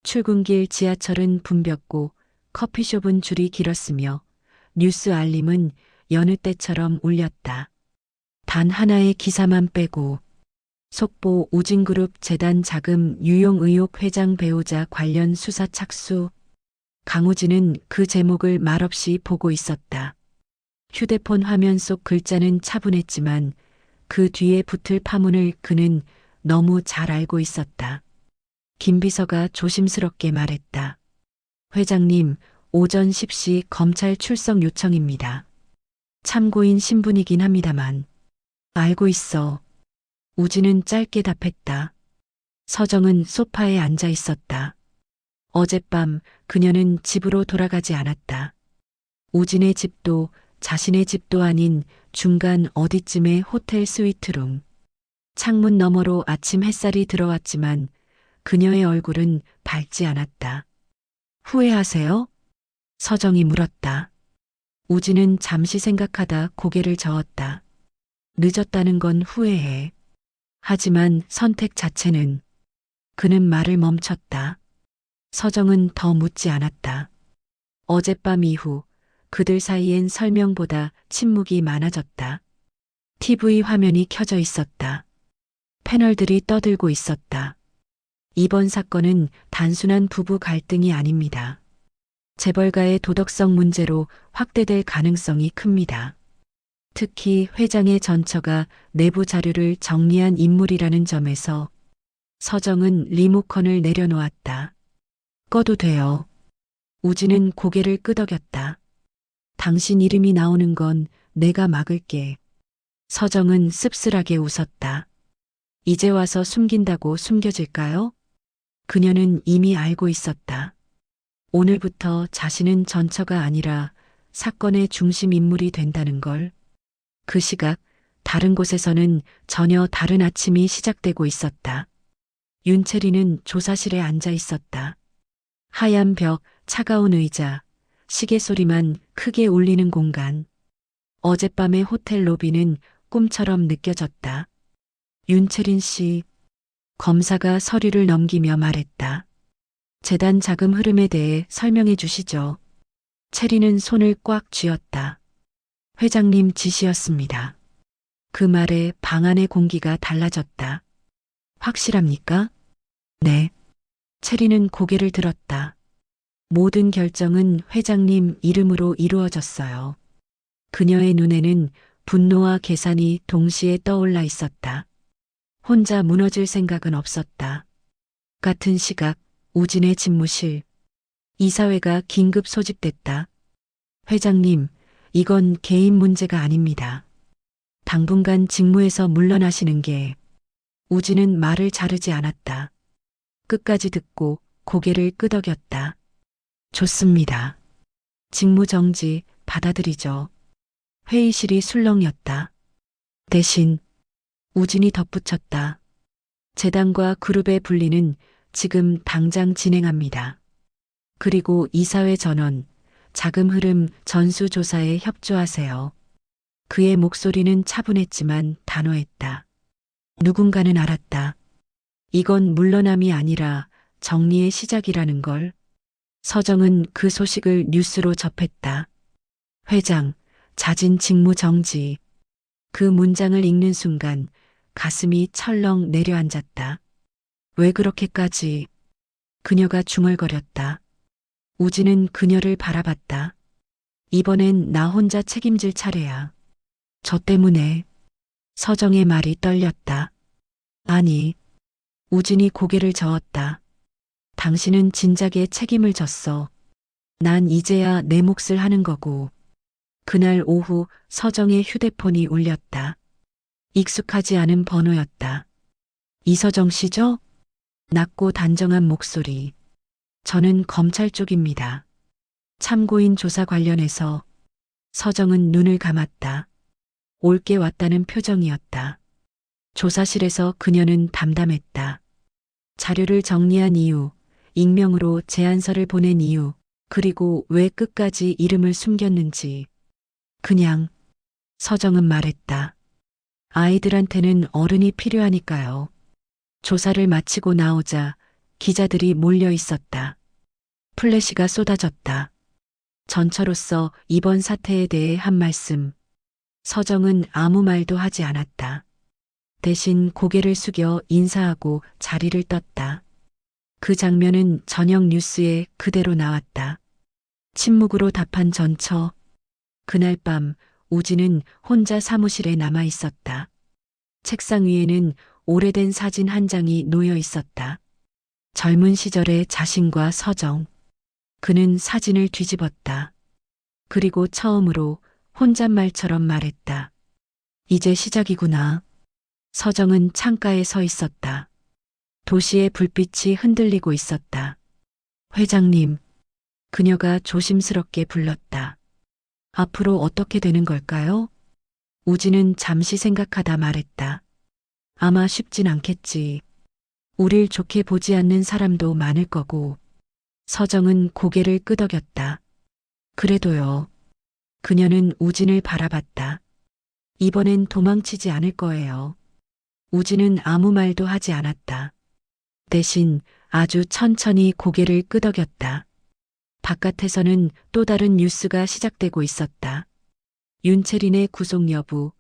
출근길 지하철은 붐볐고 커피숍은 줄이 길었으며 뉴스 알림은 여느 때처럼 울렸다. 단 하나의 기사만 빼고 속보 우진그룹 재단 자금 유용 의혹 회장 배우자 관련 수사 착수. 강우진은 그 제목을 말없이 보고 있었다. 휴대폰 화면 속 글자는 차분했지만 그 뒤에 붙을 파문을 그는 너무 잘 알고 있었다. 김 비서가 조심스럽게 말했다. 회장님, 오전 10시 검찰 출석 요청입니다. 참고인 신분이긴 합니다만. 알고 있어. 우진은 짧게 답했다. 서정은 소파에 앉아 있었다. 어젯밤 그녀는 집으로 돌아가지 않았다. 우진의 집도 자신의 집도 아닌 중간 어디쯤의 호텔 스위트룸. 창문 너머로 아침 햇살이 들어왔지만 그녀의 얼굴은 밝지 않았다. 후회하세요? 서정이 물었다. 우진은 잠시 생각하다 고개를 저었다. 늦었다는 건 후회해. 하지만 선택 자체는. 그는 말을 멈췄다. 서정은 더 묻지 않았다. 어젯밤 이후 그들 사이엔 설명보다 침묵이 많아졌다. TV 화면이 켜져 있었다. 패널들이 떠들고 있었다. 이번 사건은 단순한 부부 갈등이 아닙니다. 재벌가의 도덕성 문제로 확대될 가능성이 큽니다. 특히 회장의 전처가 내부 자료를 정리한 인물이라는 점에서. 서정은 리모컨을 내려놓았다. 꺼도 돼요. 우진은 고개를 끄덕였다. 당신 이름이 나오는 건 내가 막을게. 서정은 씁쓸하게 웃었다. 이제 와서 숨긴다고 숨겨질까요? 그녀는 이미 알고 있었다. 오늘부터 자신은 전처가 아니라 사건의 중심 인물이 된다는 걸. 그 시각 다른 곳에서는 전혀 다른 아침이 시작되고 있었다. 윤채리는 조사실에 앉아 있었다. 하얀 벽, 차가운 의자, 시계 소리만 크게 울리는 공간. 어젯밤의 호텔 로비는 꿈처럼 느껴졌다. 윤채린 씨, 검사가 서류를 넘기며 말했다. 재단 자금 흐름에 대해 설명해 주시죠. 채리는 손을 꽉 쥐었다. 회장님 지시였습니다. 그 말에 방 안의 공기가 달라졌다. 확실합니까? 네. 채리는 고개를 들었다. 모든 결정은 회장님 이름으로 이루어졌어요. 그녀의 눈에는 분노와 계산이 동시에 떠올라 있었다. 혼자 무너질 생각은 없었다. 같은 시각 우진의 집무실. 이사회가 긴급 소집됐다. 회장님, 이건 개인 문제가 아닙니다. 당분간 직무에서 물러나시는 게. 우진은 말을 자르지 않았다. 끝까지 듣고 고개를 끄덕였다. 좋습니다. 직무 정지 받아들이죠. 회의실이 술렁였다. 대신 우진이 덧붙였다. 재단과 그룹의 분리는 지금 당장 진행합니다. 그리고 이사회 전원, 자금 흐름 전수조사에 협조하세요. 그의 목소리는 차분했지만 단호했다. 누군가는 알았다. 이건 물러남이 아니라 정리의 시작이라는 걸. 서정은 그 소식을 뉴스로 접했다. 회장, 자진 직무 정지. 그 문장을 읽는 순간 가슴이 철렁 내려앉았다. 왜 그렇게까지? 그녀가 중얼거렸다. 우진은 그녀를 바라봤다. 이번엔 나 혼자 책임질 차례야. 저 때문에. 서정의 말이 떨렸다. 아니. 우진이 고개를 저었다. 당신은 진작에 책임을 졌어. 난 이제야 내 몫을 하는 거고. 그날 오후 서정의 휴대폰이 울렸다. 익숙하지 않은 번호였다. 이서정 씨죠? 낮고 단정한 목소리. 저는 검찰 쪽입니다. 참고인 조사 관련해서. 서정은 눈을 감았다. 올게 왔다는 표정이었다. 조사실에서 그녀는 담담했다. 자료를 정리한 이유, 익명으로 제안서를 보낸 이유, 그리고 왜 끝까지 이름을 숨겼는지. 그냥, 서정은 말했다. 아이들한테는 어른이 필요하니까요. 조사를 마치고 나오자 기자들이 몰려 있었다. 플래시가 쏟아졌다. 전처로서 이번 사태에 대해 한 말씀. 서정은 아무 말도 하지 않았다. 대신 고개를 숙여 인사하고 자리를 떴다. 그 장면은 저녁 뉴스에 그대로 나왔다. 침묵으로 답한 전처. 그날 밤 우진은 혼자 사무실에 남아 있었다. 책상 위에는 오래된 사진 한 장이 놓여 있었다. 젊은 시절의 자신과 서정. 그는 사진을 뒤집었다. 그리고 처음으로 혼잣말처럼 말했다. 이제 시작이구나. 서정은 창가에 서 있었다. 도시의 불빛이 흔들리고 있었다. 회장님. 그녀가 조심스럽게 불렀다. 앞으로 어떻게 되는 걸까요? 우진은 잠시 생각하다 말했다. 아마 쉽진 않겠지. 우릴 좋게 보지 않는 사람도 많을 거고. 서정은 고개를 끄덕였다. 그래도요. 그녀는 우진을 바라봤다. 이번엔 도망치지 않을 거예요. 우진은 아무 말도 하지 않았다. 대신 아주 천천히 고개를 끄덕였다. 바깥에서는 또 다른 뉴스가 시작되고 있었다. 윤채린의 구속 여부,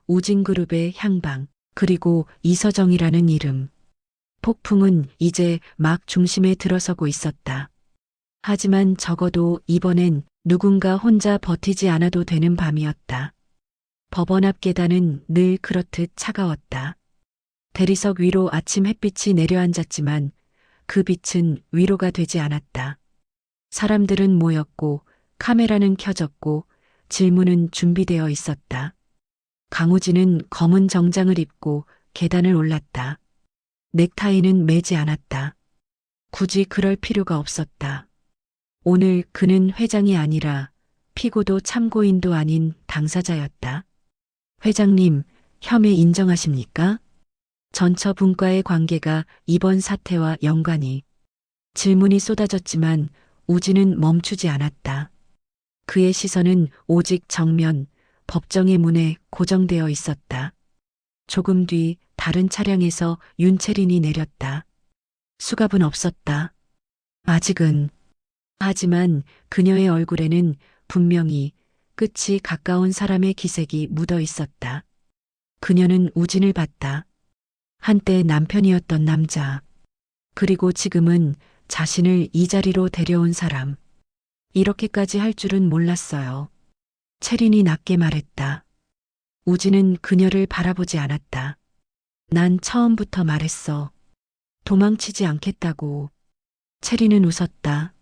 우진그룹의 향방, 그리고 이서정이라는 이름. 폭풍은 이제 막 중심에 들어서고 있었다. 하지만 적어도 이번엔 누군가 혼자 버티지 않아도 되는 밤이었다. 법원 앞 계단은 늘 그렇듯 차가웠다. 대리석 위로 아침 햇빛이 내려앉았지만 그 빛은 위로가 되지 않았다. 사람들은 모였고 카메라는 켜졌고 질문은 준비되어 있었다. 강우진은 검은 정장을 입고 계단을 올랐다. 넥타이는 매지 않았다. 굳이 그럴 필요가 없었다. 오늘 그는 회장이 아니라 피고도 참고인도 아닌 당사자였다. 회장님, 혐의 인정하십니까? 전처 분과의 관계가 이번 사태와 연관이. 질문이 쏟아졌지만 우진은 멈추지 않았다. 그의 시선은 오직 정면, 법정의 문에 고정되어 있었다. 조금 뒤 다른 차량에서 윤채린이 내렸다. 수갑은 없었다. 아직은. 하지만 그녀의 얼굴에는 분명히 끝이 가까운 사람의 기색이 묻어 있었다. 그녀는 우진을 봤다. 한때 남편이었던 남자. 그리고 지금은 자신을 이 자리로 데려온 사람. 이렇게까지 할 줄은 몰랐어요. 채린이 낮게 말했다. 우진은 그녀를 바라보지 않았다. 난 처음부터 말했어. 도망치지 않겠다고. 채린은 웃었다.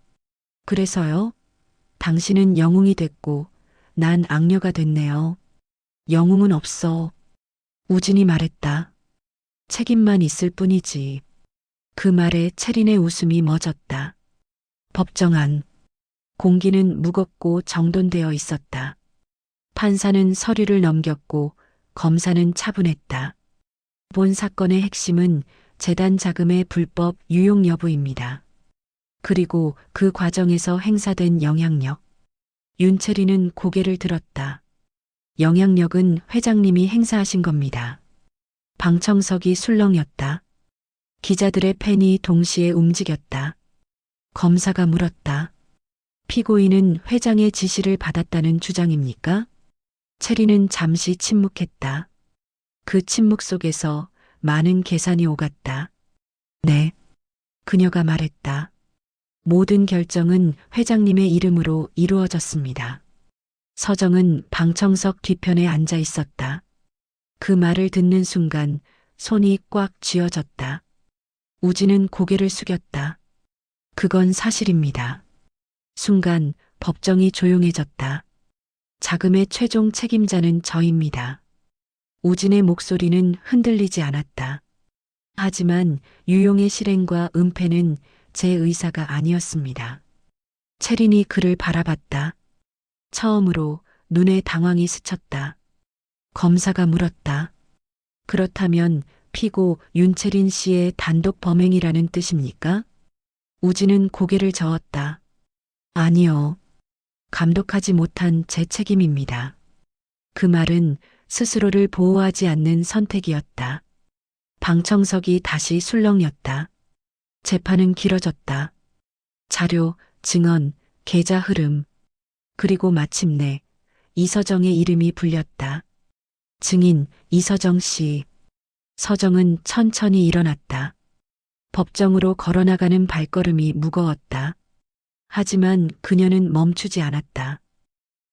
그래서요? 당신은 영웅이 됐고 난 악녀가 됐네요. 영웅은 없어. 우진이 말했다. 책임만 있을 뿐이지. 그 말에 채린의 웃음이 멎었다. 법정 안. 공기는 무겁고 정돈되어 있었다. 판사는 서류를 넘겼고 검사는 차분했다. 본 사건의 핵심은 재단 자금의 불법 유용 여부입니다. 그리고 그 과정에서 행사된 영향력. 윤채린은 고개를 들었다. 영향력은 회장님이 행사하신 겁니다. 방청석이 술렁였다. 기자들의 펜이 동시에 움직였다. 검사가 물었다. 피고인은 회장의 지시를 받았다는 주장입니까? 채린은 잠시 침묵했다. 그 침묵 속에서 많은 계산이 오갔다. 네. 그녀가 말했다. 모든 결정은 회장님의 이름으로 이루어졌습니다. 서정은 방청석 뒤편에 앉아 있었다. 그 말을 듣는 순간 손이 꽉 쥐어졌다. 우진은 고개를 숙였다. 그건 사실입니다. 순간 법정이 조용해졌다. 자금의 최종 책임자는 저입니다. 우진의 목소리는 흔들리지 않았다. 하지만 유용의 실행과 은폐는 제 의사가 아니었습니다. 채린이 그를 바라봤다. 처음으로 눈에 당황이 스쳤다. 검사가 물었다. 그렇다면 피고 윤채린 씨의 단독 범행이라는 뜻입니까? 우진은 고개를 저었다. 아니요. 감독하지 못한 제 책임입니다. 그 말은 스스로를 보호하지 않는 선택이었다. 방청석이 다시 술렁였다. 재판은 길어졌다. 자료, 증언, 계좌 흐름. 그리고 마침내 이서정의 이름이 불렸다. 증인 이서정 씨. 서정은 천천히 일어났다. 법정으로 걸어나가는 발걸음이 무거웠다. 하지만 그녀는 멈추지 않았다.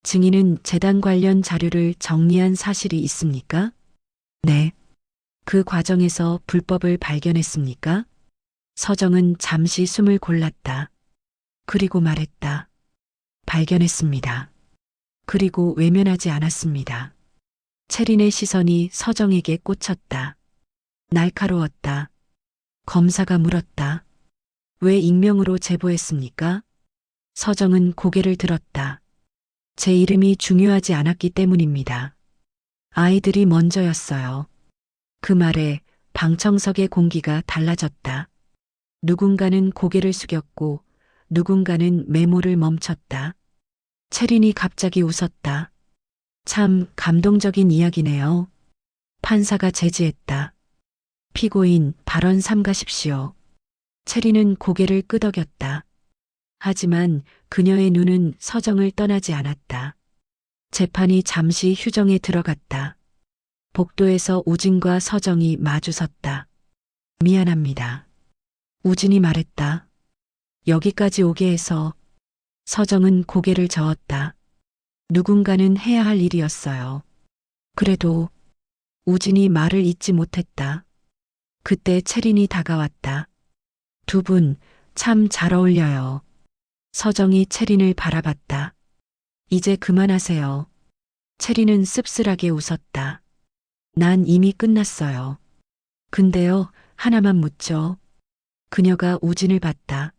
증인은 재단 관련 자료를 정리한 사실이 있습니까? 네. 그 과정에서 불법을 발견했습니까? 서정은 잠시 숨을 골랐다. 그리고 말했다. 발견했습니다. 그리고 외면하지 않았습니다. 채린의 시선이 서정에게 꽂혔다. 날카로웠다. 검사가 물었다. 왜 익명으로 제보했습니까? 서정은 고개를 들었다. 제 이름이 중요하지 않았기 때문입니다. 아이들이 먼저였어요. 그 말에 방청석의 공기가 달라졌다. 누군가는 고개를 숙였고 누군가는 메모를 멈췄다. 채린이 갑자기 웃었다. 참 감동적인 이야기네요. 판사가 제지했다. 피고인 발언 삼가십시오. 채린은 고개를 끄덕였다. 하지만 그녀의 눈은 서정을 떠나지 않았다. 재판이 잠시 휴정에 들어갔다. 복도에서 우진과 서정이 마주섰다. 미안합니다. 우진이 말했다. 여기까지 오게 해서. 서정은 고개를 저었다. 누군가는 해야 할 일이었어요. 그래도 우진이 말을 잇지 못했다. 그때 채린이 다가왔다. 두 분 참 잘 어울려요. 서정이 채린을 바라봤다. 이제 그만하세요. 채린은 씁쓸하게 웃었다. 난 이미 끝났어요. 근데요, 하나만 묻죠. 그녀가 우진을 봤다.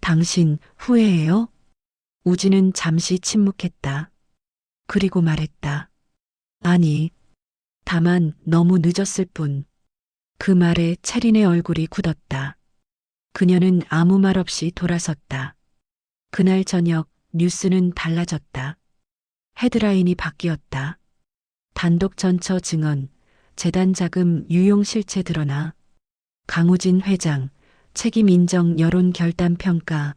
당신 후회해요? 우진은 잠시 침묵했다. 그리고 말했다. 아니, 다만 너무 늦었을 뿐. 그 말에 채린의 얼굴이 굳었다. 그녀는 아무 말 없이 돌아섰다. 그날 저녁 뉴스는 달라졌다. 헤드라인이 바뀌었다. 단독 전처 증언, 재단 자금 유용 실체 드러나. 강우진 회장, 책임 인정 여론 결단 평가.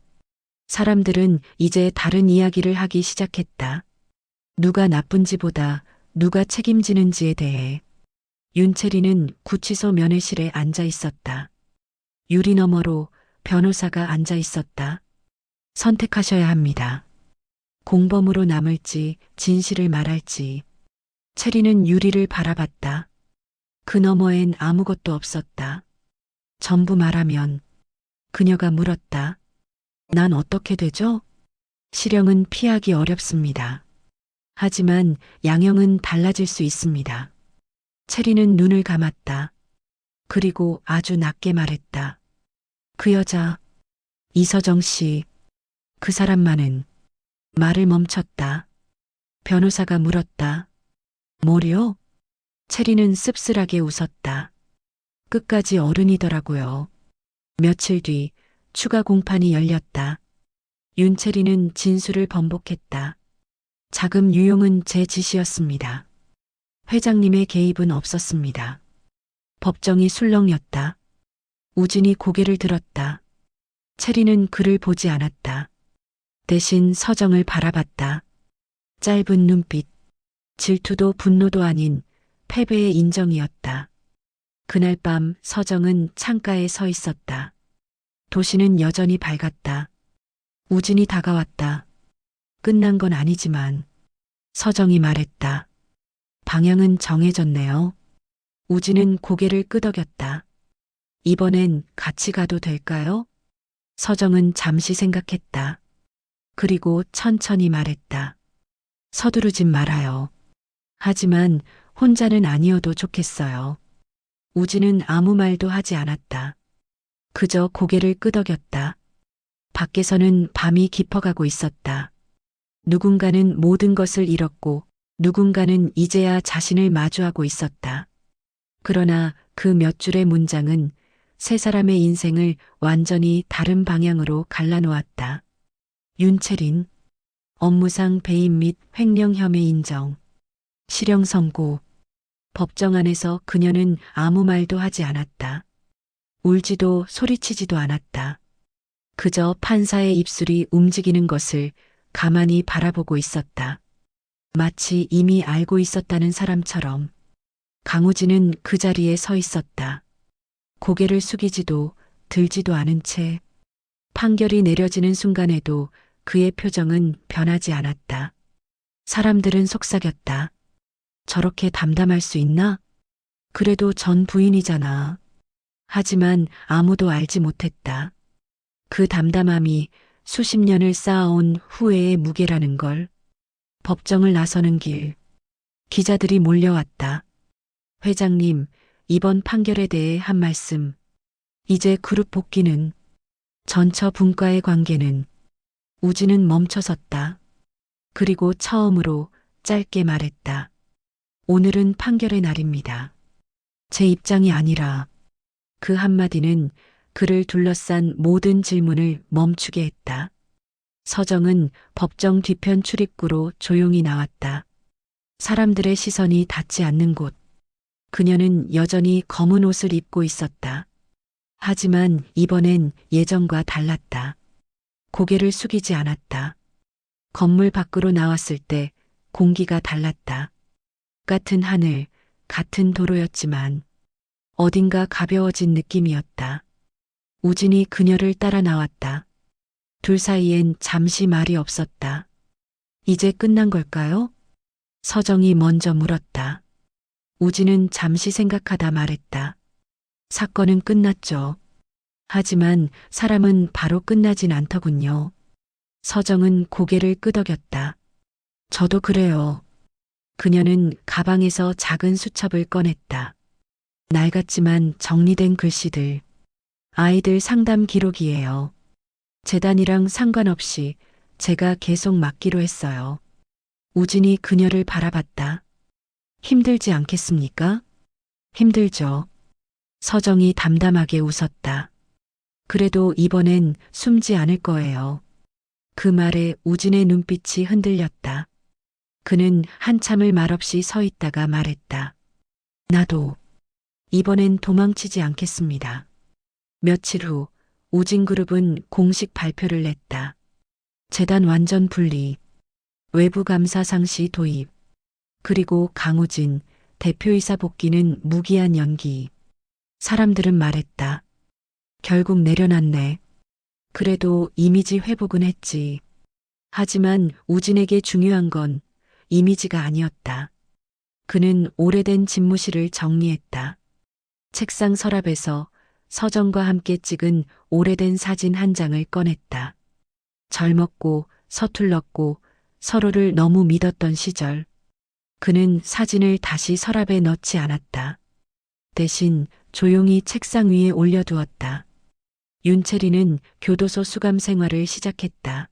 사람들은 이제 다른 이야기를 하기 시작했다. 누가 나쁜지보다 누가 책임지는지에 대해. 윤채리는 구치소 면회실에 앉아 있었다. 유리 너머로 변호사가 앉아 있었다. 선택하셔야 합니다. 공범으로 남을지 진실을 말할지. 채리는 유리를 바라봤다. 그 너머엔 아무것도 없었다. 전부 말하면. 그녀가 물었다. 난 어떻게 되죠? 실형은 피하기 어렵습니다. 하지만 양형은 달라질 수 있습니다. 채리는 눈을 감았다. 그리고 아주 낮게 말했다. 그 여자, 이서정 씨, 그 사람만은. 말을 멈췄다. 변호사가 물었다. 뭐요? 채리는 씁쓸하게 웃었다. 끝까지 어른이더라고요. 며칠 뒤 추가 공판이 열렸다. 윤채리는 진술을 번복했다. 자금 유용은 제 지시였습니다. 회장님의 개입은 없었습니다. 법정이 술렁였다. 우진이 고개를 들었다. 채리는 그를 보지 않았다. 대신 서정을 바라봤다. 짧은 눈빛, 질투도 분노도 아닌 패배의 인정이었다. 그날 밤 서정은 창가에 서 있었다. 도시는 여전히 밝았다. 우진이 다가왔다. 끝난 건 아니지만. 서정이 말했다. 방향은 정해졌네요. 우진은 고개를 끄덕였다. 이번엔 같이 가도 될까요? 서정은 잠시 생각했다. 그리고 천천히 말했다. 서두르진 말아요. 하지만 혼자는 아니어도 좋겠어요. 우진은 아무 말도 하지 않았다. 그저 고개를 끄덕였다. 밖에서는 밤이 깊어가고 있었다. 누군가는 모든 것을 잃었고 누군가는 이제야 자신을 마주하고 있었다. 그러나 그 몇 줄의 문장은 세 사람의 인생을 완전히 다른 방향으로 갈라놓았다. 윤채린, 업무상 배임 및 횡령 혐의 인정. 실형 선고. 법정 안에서 그녀는 아무 말도 하지 않았다. 울지도 소리치지도 않았다. 그저 판사의 입술이 움직이는 것을 가만히 바라보고 있었다. 마치 이미 알고 있었다는 사람처럼. 강우진은 그 자리에 서 있었다. 고개를 숙이지도 들지도 않은 채 판결이 내려지는 순간에도 그의 표정은 변하지 않았다. 사람들은 속삭였다. 저렇게 담담할 수 있나? 그래도 전 부인이잖아. 하지만 아무도 알지 못했다. 그 담담함이 수십 년을 쌓아온 후회의 무게라는 걸. 법정을 나서는 길. 기자들이 몰려왔다. 회장님, 이번 판결에 대해 한 말씀. 이제 그룹 복귀는, 전처 분과의 관계는. 우진은 멈춰섰다. 그리고 처음으로 짧게 말했다. 오늘은 판결의 날입니다. 제 입장이 아니라. 그 한마디는 그를 둘러싼 모든 질문을 멈추게 했다. 서정은 법정 뒤편 출입구로 조용히 나왔다. 사람들의 시선이 닿지 않는 곳. 그녀는 여전히 검은 옷을 입고 있었다. 하지만 이번엔 예전과 달랐다. 고개를 숙이지 않았다. 건물 밖으로 나왔을 때 공기가 달랐다. 같은 하늘, 같은 도로였지만 어딘가 가벼워진 느낌이었다. 우진이 그녀를 따라 나왔다. 둘 사이엔 잠시 말이 없었다. 이제 끝난 걸까요? 서정이 먼저 물었다. 우진은 잠시 생각하다 말했다. 사건은 끝났죠. 하지만 사람은 바로 끝나진 않더군요. 서정은 고개를 끄덕였다. 저도 그래요. 그녀는 가방에서 작은 수첩을 꺼냈다. 낡았지만 정리된 글씨들. 아이들 상담 기록이에요. 재단이랑 상관없이 제가 계속 맡기로 했어요. 우진이 그녀를 바라봤다. 힘들지 않겠습니까? 힘들죠. 서정이 담담하게 웃었다. 그래도 이번엔 숨지 않을 거예요. 그 말에 우진의 눈빛이 흔들렸다. 그는 한참을 말없이 서 있다가 말했다. 나도 이번엔 도망치지 않겠습니다. 며칠 후 우진그룹은 공식 발표를 냈다. 재단 완전 분리, 외부 감사 상시 도입, 그리고 강우진 대표이사 복귀는 무기한 연기. 사람들은 말했다. 결국 내려놨네. 그래도 이미지 회복은 했지. 하지만 우진에게 중요한 건 이미지가 아니었다. 그는 오래된 집무실을 정리했다. 책상 서랍에서 서정과 함께 찍은 오래된 사진 한 장을 꺼냈다. 젊었고 서툴렀고 서로를 너무 믿었던 시절. 그는 사진을 다시 서랍에 넣지 않았다. 대신 조용히 책상 위에 올려두었다. 윤채리는 교도소 수감 생활을 시작했다.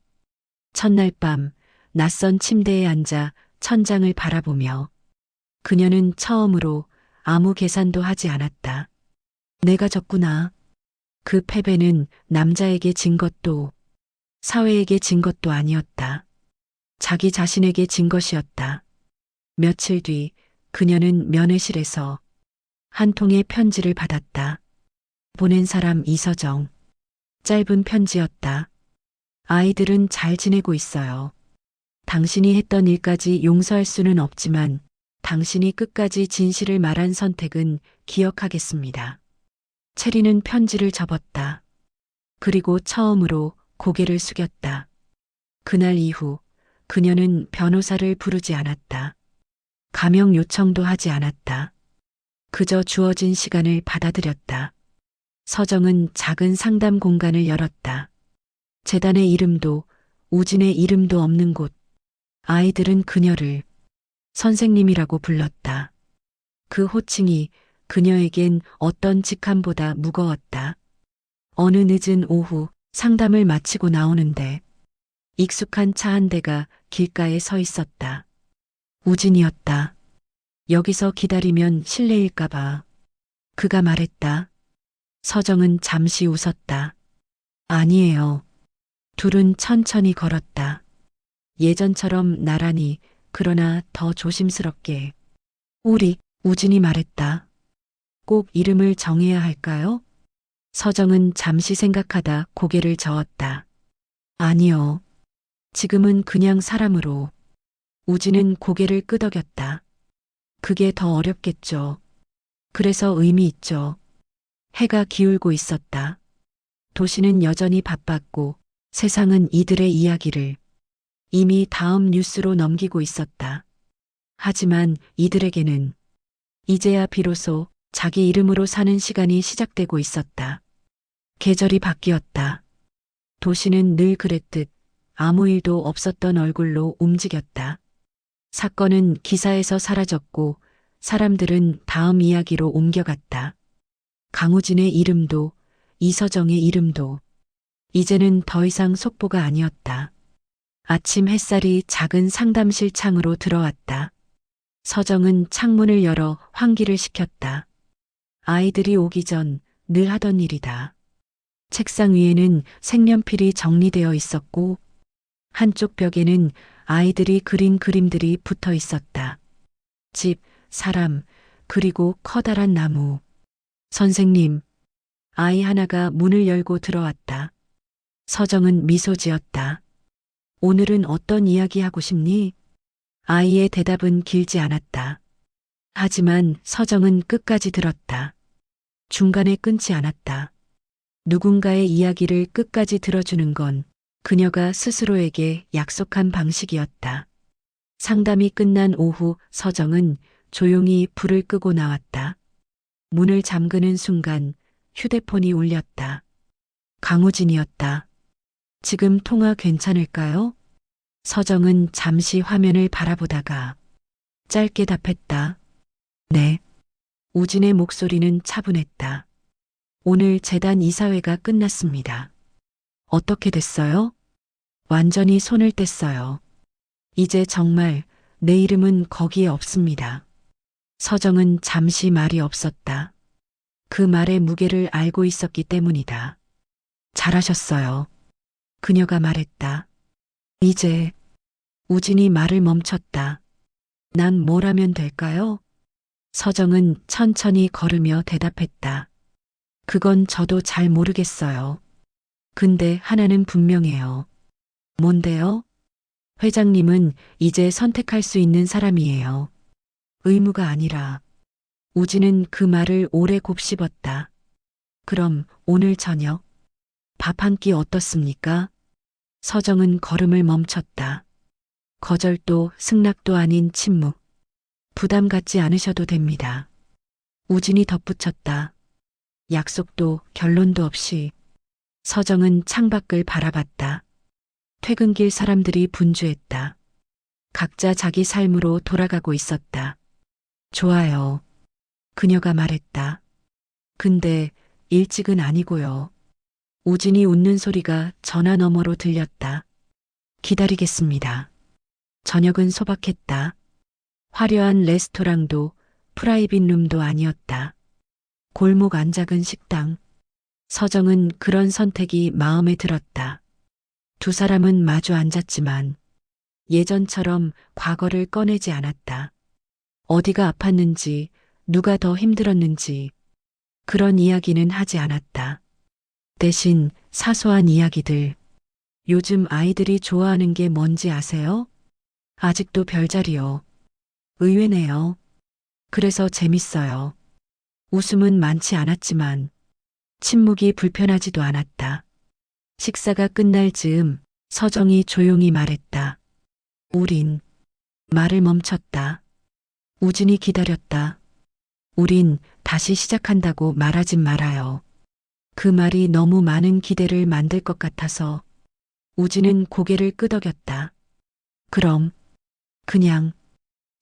첫날 밤 낯선 침대에 앉아 천장을 바라보며 그녀는 처음으로 아무 계산도 하지 않았다. 내가 졌구나. 그 패배는 남자에게 진 것도 사회에게 진 것도 아니었다. 자기 자신에게 진 것이었다. 며칠 뒤 그녀는 면회실에서 한 통의 편지를 받았다. 보낸 사람 이서정. 짧은 편지였다. 아이들은 잘 지내고 있어요. 당신이 했던 일까지 용서할 수는 없지만 당신이 끝까지 진실을 말한 선택은 기억하겠습니다. 체리는 편지를 접었다. 그리고 처음으로 고개를 숙였다. 그날 이후 그녀는 변호사를 부르지 않았다. 가명 요청도 하지 않았다. 그저 주어진 시간을 받아들였다. 서정은 작은 상담 공간을 열었다. 재단의 이름도 우진의 이름도 없는 곳. 아이들은 그녀를 선생님이라고 불렀다. 그 호칭이 그녀에겐 어떤 직함보다 무거웠다. 어느 늦은 오후 상담을 마치고 나오는데 익숙한 차 한 대가 길가에 서 있었다. 우진이었다. 여기서 기다리면 실례일까봐. 그가 말했다. 서정은 잠시 웃었다. 아니에요. 둘은 천천히 걸었다. 예전처럼 나란히, 그러나 더 조심스럽게. 우진이 말했다. 꼭 이름을 정해야 할까요? 서정은 잠시 생각하다 고개를 저었다. 아니요. 지금은 그냥 사람으로. 우진은 고개를 끄덕였다. 그게 더 어렵겠죠. 그래서 의미 있죠. 해가 기울고 있었다. 도시는 여전히 바빴고 세상은 이들의 이야기를 이미 다음 뉴스로 넘기고 있었다. 하지만 이들에게는 이제야 비로소 자기 이름으로 사는 시간이 시작되고 있었다. 계절이 바뀌었다. 도시는 늘 그랬듯 아무 일도 없었던 얼굴로 움직였다. 사건은 기사에서 사라졌고 사람들은 다음 이야기로 옮겨갔다. 강우진의 이름도 이서정의 이름도 이제는 더 이상 속보가 아니었다. 아침 햇살이 작은 상담실 창으로 들어왔다. 서정은 창문을 열어 환기를 시켰다. 아이들이 오기 전 늘 하던 일이다. 책상 위에는 색연필이 정리되어 있었고 한쪽 벽에는 아이들이 그린 그림들이 붙어 있었다. 집, 사람, 그리고 커다란 나무. 선생님, 아이 하나가 문을 열고 들어왔다. 서정은 미소 지었다. 오늘은 어떤 이야기 하고 싶니? 아이의 대답은 길지 않았다. 하지만 서정은 끝까지 들었다. 중간에 끊지 않았다. 누군가의 이야기를 끝까지 들어주는 건 그녀가 스스로에게 약속한 방식이었다. 상담이 끝난 오후 서정은 조용히 불을 끄고 나왔다. 문을 잠그는 순간 휴대폰이 울렸다. 강우진이었다. 지금 통화 괜찮을까요? 서정은 잠시 화면을 바라보다가 짧게 답했다. 네. 우진의 목소리는 차분했다. 오늘 재단 이사회가 끝났습니다. 어떻게 됐어요? 완전히 손을 뗐어요. 이제 정말 내 이름은 거기에 없습니다. 서정은 잠시 말이 없었다. 그 말의 무게를 알고 있었기 때문이다. 잘하셨어요. 그녀가 말했다. 이제 우진이 말을 멈췄다. 난 뭘 하면 될까요? 서정은 천천히 걸으며 대답했다. 그건 저도 잘 모르겠어요. 근데 하나는 분명해요. 뭔데요? 회장님은 이제 선택할 수 있는 사람이에요. 의무가 아니라. 우진은 그 말을 오래 곱씹었다. 그럼 오늘 저녁 밥 한 끼 어떻습니까? 서정은 걸음을 멈췄다. 거절도 승낙도 아닌 침묵. 부담 갖지 않으셔도 됩니다. 우진이 덧붙였다. 약속도 결론도 없이. 서정은 창밖을 바라봤다. 퇴근길 사람들이 분주했다. 각자 자기 삶으로 돌아가고 있었다. 좋아요. 그녀가 말했다. 근데 일찍은 아니고요. 우진이 웃는 소리가 전화 너머로 들렸다. 기다리겠습니다. 저녁은 소박했다. 화려한 레스토랑도 프라이빗 룸도 아니었다. 골목 안작은 식당. 서정은 그런 선택이 마음에 들었다. 두 사람은 마주 앉았지만 예전처럼 과거를 꺼내지 않았다. 어디가 아팠는지, 누가 더 힘들었는지 그런 이야기는 하지 않았다. 대신 사소한 이야기들. 요즘 아이들이 좋아하는 게 뭔지 아세요? 아직도 별자리요. 의외네요. 그래서 재밌어요. 웃음은 많지 않았지만 침묵이 불편하지도 않았다. 식사가 끝날 즈음 서정이 조용히 말했다. 우린 말을 멈췄다. 우진이 기다렸다. 우린 다시 시작한다고 말하진 말아요. 그 말이 너무 많은 기대를 만들 것 같아서 우진은 고개를 끄덕였다. 그럼 그냥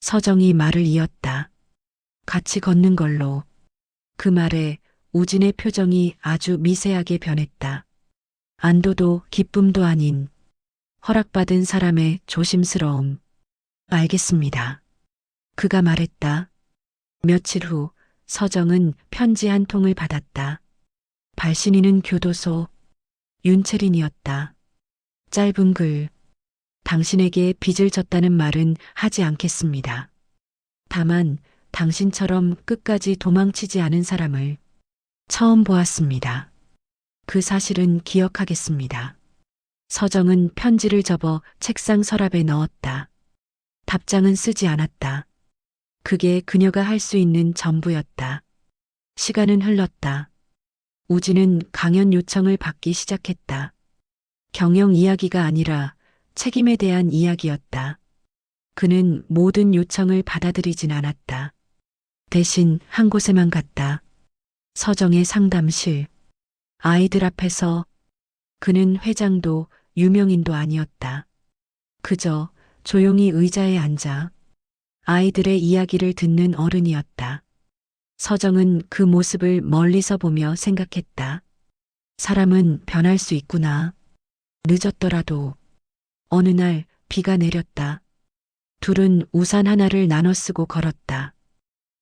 서정이 말을 이었다. 같이 걷는 걸로. 그 말에 우진의 표정이 아주 미세하게 변했다. 안도도 기쁨도 아닌 허락받은 사람의 조심스러움. 알겠습니다. 그가 말했다. 며칠 후 서정은 편지 한 통을 받았다. 발신인은 교도소 윤채린이었다. 짧은 글. 당신에게 빚을 졌다는 말은 하지 않겠습니다. 다만 당신처럼 끝까지 도망치지 않은 사람을 처음 보았습니다. 그 사실은 기억하겠습니다. 서정은 편지를 접어 책상 서랍에 넣었다. 답장은 쓰지 않았다. 그게 그녀가 할 수 있는 전부였다. 시간은 흘렀다. 우진은 강연 요청을 받기 시작했다. 경영 이야기가 아니라 책임에 대한 이야기였다. 그는 모든 요청을 받아들이진 않았다. 대신 한 곳에만 갔다. 서정의 상담실. 아이들 앞에서. 그는 회장도 유명인도 아니었다. 그저 조용히 의자에 앉아 아이들의 이야기를 듣는 어른이었다. 서정은 그 모습을 멀리서 보며 생각했다. 사람은 변할 수 있구나. 늦었더라도. 어느 날 비가 내렸다. 둘은 우산 하나를 나눠 쓰고 걸었다.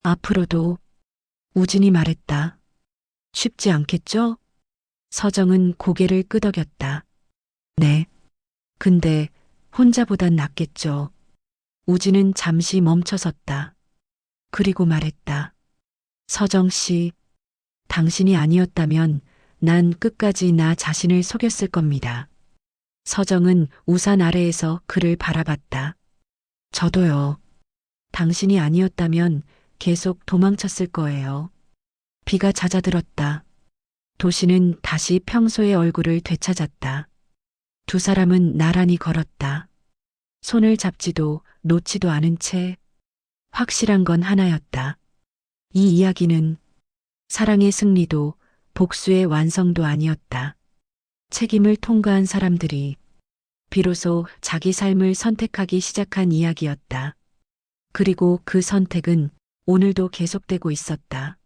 앞으로도. 우진이 말했다. 쉽지 않겠죠? 서정은 고개를 끄덕였다. 네. 근데 혼자보단 낫겠죠. 우진은 잠시 멈춰섰다. 그리고 말했다. 서정 씨, 당신이 아니었다면 난 끝까지 나 자신을 속였을 겁니다. 서정은 우산 아래에서 그를 바라봤다. 저도요. 당신이 아니었다면 계속 도망쳤을 거예요. 비가 잦아들었다. 도시는 다시 평소의 얼굴을 되찾았다. 두 사람은 나란히 걸었다. 손을 잡지도 놓지도 않은 채. 확실한 건 하나였다. 이 이야기는 사랑의 승리도 복수의 완성도 아니었다. 책임을 통과한 사람들이 비로소 자기 삶을 선택하기 시작한 이야기였다. 그리고 그 선택은 오늘도 계속되고 있었다.